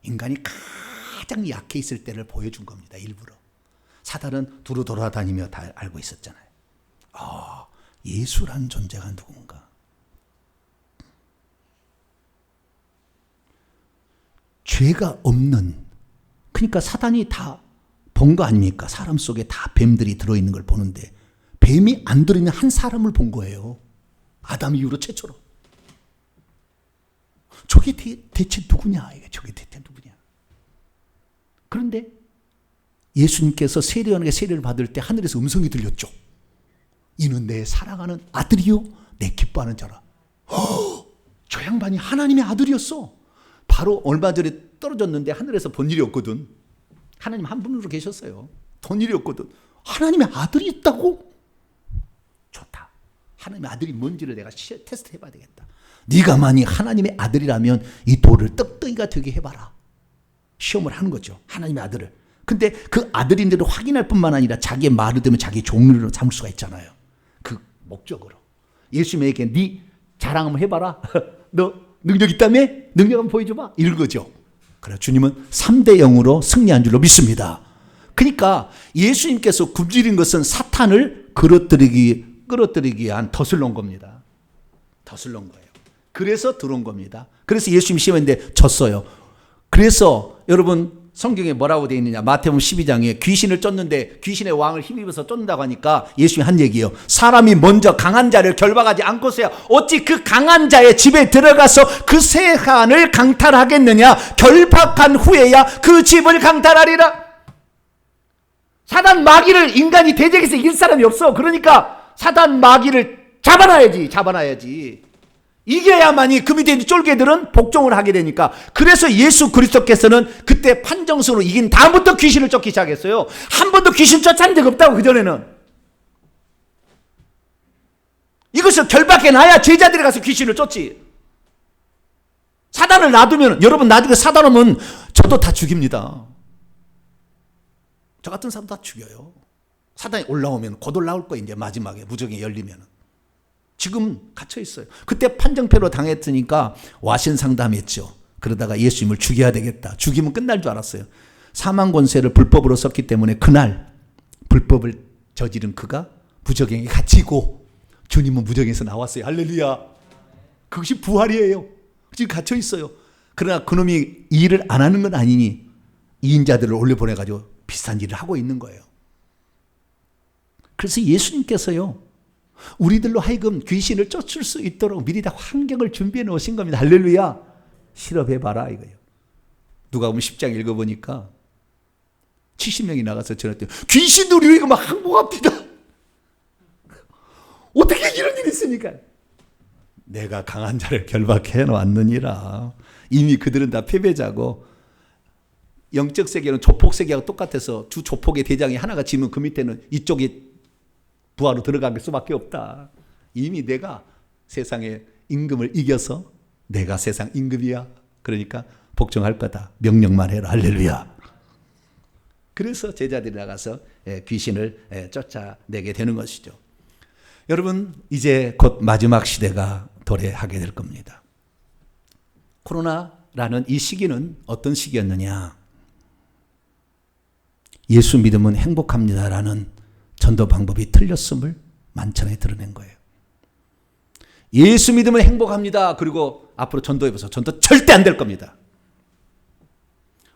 인간이 가장 약해 있을 때를 보여준 겁니다. 일부러. 사단은 두루 돌아다니며 다 알고 있었잖아요. 예수란 존재가 누군가. 죄가 없는, 그러니까 사단이 다 본 거 아닙니까? 사람 속에 다 뱀들이 들어있는 걸 보는데 뱀이 안 들어있는 한 사람을 본 거예요. 아담 이후로 최초로. 저게 대체 누구냐? 저게 대체 누구냐? 그런데 예수님께서 세례요한에게 세례를 받을 때 하늘에서 음성이 들렸죠. 이는 내 사랑하는 아들이요 내 기뻐하는 자라. 저 양반이 하나님의 아들이었어. 바로 얼마 전에 떨어졌는데 하늘에서 본 일이 없거든. 하나님 한 분으로 계셨어요. 본 일이 없거든. 하나님의 아들이 있다고? 좋다. 하나님의 아들이 뭔지를 내가 테스트 해봐야 되겠다. 네가 만약 하나님의 아들이라면 이 돌을 떡덩이가 되게 해봐라. 시험을 하는 거죠. 하나님의 아들을. 근데 그 아들인데도 확인할 뿐만 아니라 자기의 말을 들으면 자기 종류로 삼을 수가 있잖아요. 그 목적으로. 예수님에게 네 자랑 한번 해봐라. 너 능력 있다며? 능력 한번 보여줘봐. 이런 거죠. 그래, 주님은 3대 0으로 승리한 줄로 믿습니다. 그러니까 예수님께서 굶주린 것은 사탄을 끌어들이기 위한 덫을 놓은 겁니다. 덫을 놓은 거예요. 그래서 들어온 겁니다. 그래서 예수님이 시험했는데 졌어요. 그래서 여러분, 성경에 뭐라고 되어 있느냐? 마태복음 12장에 귀신을 쫓는데 귀신의 왕을 힘입어서 쫓는다고 하니까 예수님이 한 얘기예요. 사람이 먼저 강한 자를 결박하지 않고서야 어찌 그 강한 자의 집에 들어가서 그 세간을 강탈하겠느냐? 결박한 후에야 그 집을 강탈하리라. 사단 마귀를 인간이 대적해서 이길 사람이 없어. 그러니까 사단 마귀를 잡아놔야지. 이겨야만이 그 밑에 있는 쫄개들은 복종을 하게 되니까. 그래서 예수 그리스도께서는 그때 판정승으로 이긴 다음부터 귀신을 쫓기 시작했어요. 한 번도 귀신 쫓아낸 적 없다고. 그전에는. 이것을 결박해놔야 제자들이 가서 귀신을 쫓지. 사단을 놔두면, 여러분 나중에 사단 오면 저도 다 죽입니다. 저 같은 사람도 다 죽여요. 사단이 올라오면 곧 올라올 거예요. 이제 마지막에 무적이 열리면. 지금 갇혀 있어요. 그때 판정패로 당했으니까 와신 상담했죠. 그러다가 예수님을 죽여야 되겠다. 죽이면 끝날 줄 알았어요. 사망 권세를 불법으로 썼기 때문에 그날 불법을 저지른 그가 무적행에 갇히고 주님은 무적에서 나왔어요. 할렐루야. 그것이 부활이에요. 지금 갇혀 있어요. 그러나 그놈이 일을 안 하는 건 아니니 이인자들을 올려보내가지고 비슷한 일을 하고 있는 거예요. 그래서 예수님께서요, 우리들로 하여금 귀신을 쫓을 수 있도록 미리 다 환경을 준비해 놓으신 겁니다. 할렐루야. 실험해봐라 이거예요. 누가복음 10장 읽어보니까 70명이 나가서 전했더니 귀신도 우리에게 막 항복합니다. 어떻게 이런 일이 있습니까? 내가 강한 자를 결박해 놓았느니라. 이미 그들은 다 패배자고, 영적 세계는 조폭 세계하고 똑같아서 두 조폭의 대장이 하나가 지면 그 밑에는 이쪽이 부하로 들어갈 수밖에 없다. 이미 내가 세상의 임금을 이겨서 내가 세상 임금이야. 그러니까 복종할 거다. 명령만 해라. 할렐루야. 그래서 제자들이 나가서 귀신을 쫓아내게 되는 것이죠. 여러분, 이제 곧 마지막 시대가 도래하게 될 겁니다. 코로나라는 이 시기는 어떤 시기였느냐? 예수 믿으면 행복합니다라는 전도 방법이 틀렸음을 만천하에 드러낸 거예요. 예수 믿으면 행복합니다. 그리고 앞으로 전도해보세요. 전도 절대 안 될 겁니다.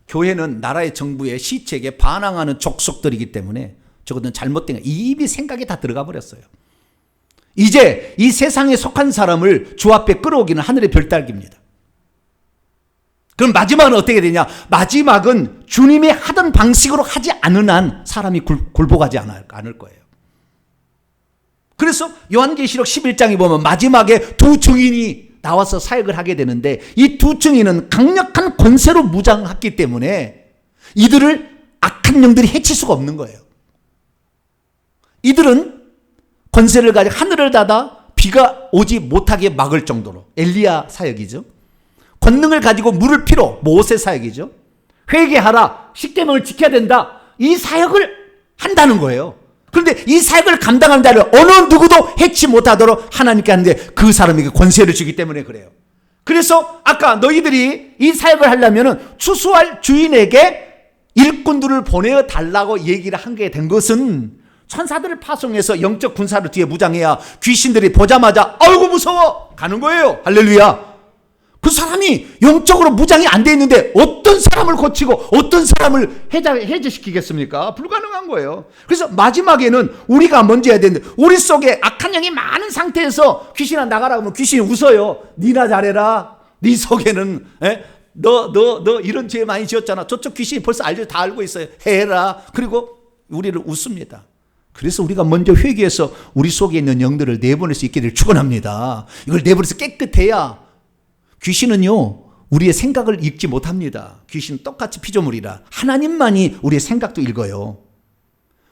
교회는 나라의 정부의 시책에 반항하는 족속들이기 때문에 저것은 잘못된 거예요. 이미 생각이 다 들어가 버렸어요. 이제 이 세상에 속한 사람을 주 앞에 끌어오기는 하늘의 별따기입니다. 그럼 마지막은 어떻게 되냐? 마지막은 주님이 하던 방식으로 하지 않은 한 사람이 굴복하지 않을 거예요. 그래서 요한계시록 11장에 보면 마지막에 두 증인이 나와서 사역을 하게 되는데, 이 두 증인은 강력한 권세로 무장했기 때문에 이들을 악한 영들이 해칠 수가 없는 거예요. 이들은 권세를 가지고 하늘을 닫아 비가 오지 못하게 막을 정도로, 엘리야 사역이죠. 권능을 가지고 물을 피로, 모세 사역이죠. 회개하라, 십계명을 지켜야 된다, 이 사역을 한다는 거예요. 그런데 이 사역을 감당하는 자를 어느 누구도 해치 못하도록 하나님께 하는데 그 사람에게 권세를 주기 때문에 그래요. 그래서 아까 너희들이 이 사역을 하려면 추수할 주인에게 일꾼들을 보내어 달라고 얘기를 한 게 된 것은, 천사들을 파송해서 영적 군사를 뒤에 무장해야 귀신들이 보자마자 아이고 무서워 가는 거예요. 할렐루야. 그 사람이 영적으로 무장이 안 돼 있는데 어떤 사람을 고치고 어떤 사람을 해제시키겠습니까? 불가능한 거예요. 그래서 마지막에는 우리가 먼저 해야 되는데, 우리 속에 악한 영이 많은 상태에서 귀신아 나가라 하면 귀신이 웃어요. 니나 잘해라. 네 속에는 너 이런 죄 많이 지었잖아. 저쪽 귀신이 벌써 다 알고 있어요. 해라. 그리고 우리를 웃습니다. 그래서 우리가 먼저 회개해서 우리 속에 있는 영들을 내보낼 수 있게 될 축원합니다. 이걸 내보내서 깨끗해야. 귀신은요, 우리의 생각을 읽지 못합니다. 귀신은 똑같이 피조물이라 하나님만이 우리의 생각도 읽어요.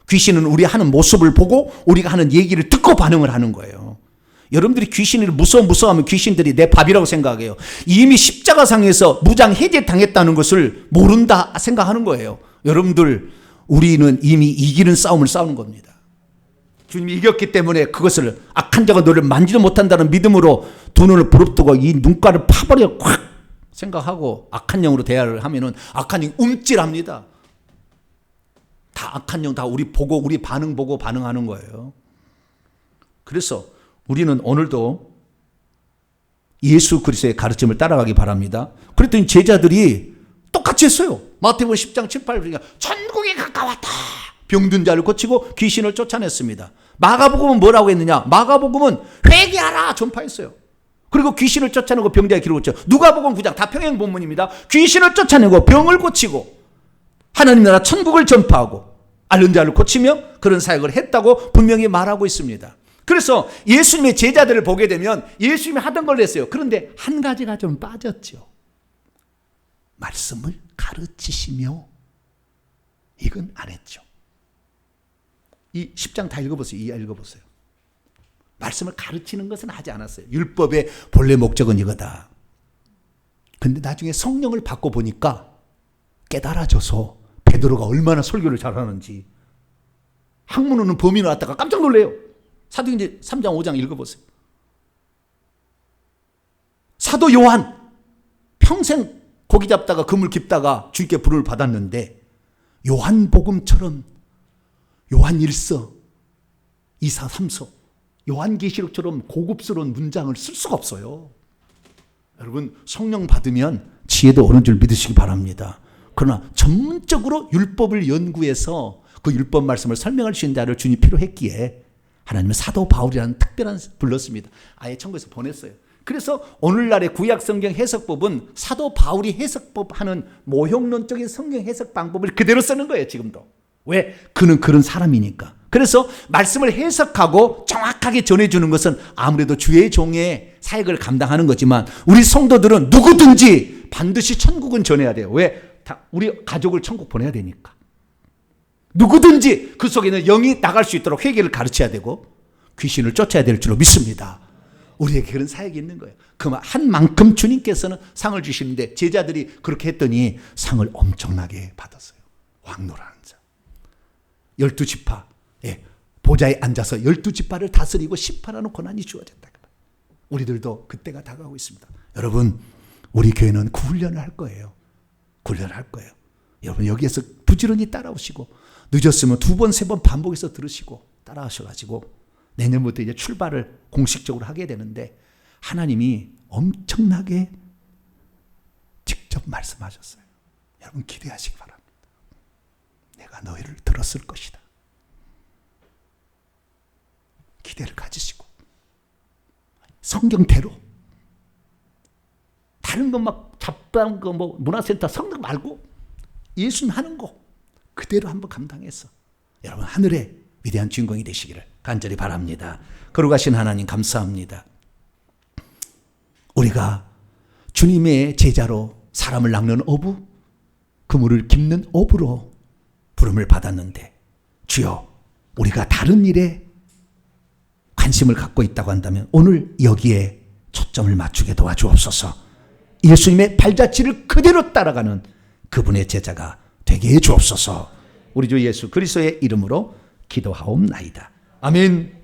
귀신은 우리 하는 모습을 보고 우리가 하는 얘기를 듣고 반응을 하는 거예요. 여러분들이 귀신을 무서워하면 귀신들이 내 밥이라고 생각해요. 이미 십자가상에서 무장 해제당했다는 것을 모른다 생각하는 거예요. 여러분들, 우리는 이미 이기는 싸움을 싸우는 겁니다. 주님이 이겼기 때문에 그것을, 악한 자가 너를 만지도 못한다는 믿음으로 두 눈을 부릅뜨고 이 눈가를 파버려 확 생각하고 악한 영으로 대화를 하면은 악한 영이 움찔합니다. 다 악한 영, 다 우리 보고 우리 반응 보고 반응하는 거예요. 그래서 우리는 오늘도 예수 그리스도의 가르침을 따라가기 바랍니다. 그랬더니 제자들이 똑같이 했어요. 마태복음 10장 7, 8 보니까 천국이 가까웠다. 병든 자를 고치고 귀신을 쫓아냈습니다. 마가복음은 뭐라고 했느냐? 마가복음은 회개하라 전파했어요. 그리고 귀신을 쫓아내고 병자의 기록을 쳤죠. 누가복음 9장 다 평행 본문입니다. 귀신을 쫓아내고 병을 고치고 하나님 나라 천국을 전파하고 앓는 자를 고치며 그런 사역을 했다고 분명히 말하고 있습니다. 그래서 예수님의 제자들을 보게 되면 예수님이 하던 걸 했어요. 그런데 한 가지가 좀 빠졌죠. 말씀을 가르치시며, 이건 안 했죠. 이 10장 다 읽어보세요. 이하 읽어보세요. 말씀을 가르치는 것은 하지 않았어요. 율법의 본래 목적은 이거다. 근데 나중에 성령을 받고 보니까 깨달아져서 베드로가 얼마나 설교를 잘하는지, 학문으로는 범인을 왔다가 깜짝 놀래요. 사도행전 3장 5장 읽어보세요. 사도 요한 평생 고기 잡다가 그물 깁다가 주님께 부름을 받았는데 요한복음처럼 요한일서, 이사삼서, 요한계시록처럼 고급스러운 문장을 쓸 수가 없어요. 여러분, 성령 받으면 지혜도 오는 줄 믿으시기 바랍니다. 그러나 전문적으로 율법을 연구해서 그 율법 말씀을 설명할 수 있는 자를 주님 필요했기에 하나님은 사도 바울이라는 특별한 불렀습니다. 아예 천국에서 보냈어요. 그래서 오늘날의 구약성경 해석법은 사도 바울이 해석법하는 모형론적인 성경 해석 방법을 그대로 쓰는 거예요. 지금도. 왜? 그는 그런 사람이니까. 그래서 말씀을 해석하고 정확하게 전해주는 것은 아무래도 주의 종의 사역을 감당하는 거지만 우리 성도들은 누구든지 반드시 천국은 전해야 돼요. 왜? 우리 가족을 천국 보내야 되니까. 누구든지 그 속에는 영이 나갈 수 있도록 회개를 가르쳐야 되고 귀신을 쫓아야 될 줄로 믿습니다. 우리에게 그런 사역이 있는 거예요. 한 만큼 주님께서는 상을 주시는데 제자들이 그렇게 했더니 상을 엄청나게 받았어요. 왕노라는 자. 12지파 보좌에 앉아서 12지파를 다스리고 심판하는 권한이 주어졌다. 우리들도 그때가 다가오고 있습니다. 여러분, 우리 교회는 그 훈련을 할 거예요. 훈련을 할 거예요. 여러분, 여기에서 부지런히 따라오시고 늦었으면 2번, 3번 반복해서 들으시고 따라하셔가지고 내년부터 이제 출발을 공식적으로 하게 되는데 하나님이 엄청나게 직접 말씀하셨어요. 여러분, 기대하시기 바랍니다. 내가 너희를 들었을 것이다. 기대를 가지시고 성경대로 다른 거 막 잡다한 거 뭐 문화센터 성경 말고 예수님 하는 거 그대로 한번 감당해서 여러분 하늘의 위대한 주인공이 되시기를 간절히 바랍니다. 거룩하신 하나님 감사합니다. 우리가 주님의 제자로 사람을 낚는 어부, 그물을 깁는 어부로 부름을 받았는데 주여, 우리가 다른 일에 관심을 갖고 있다고 한다면 오늘 여기에 초점을 맞추게 도와주옵소서. 예수님의 발자취를 그대로 따라가는 그분의 제자가 되게 해 주옵소서. 우리 주 예수 그리스도의 이름으로 기도하옵나이다. 아멘.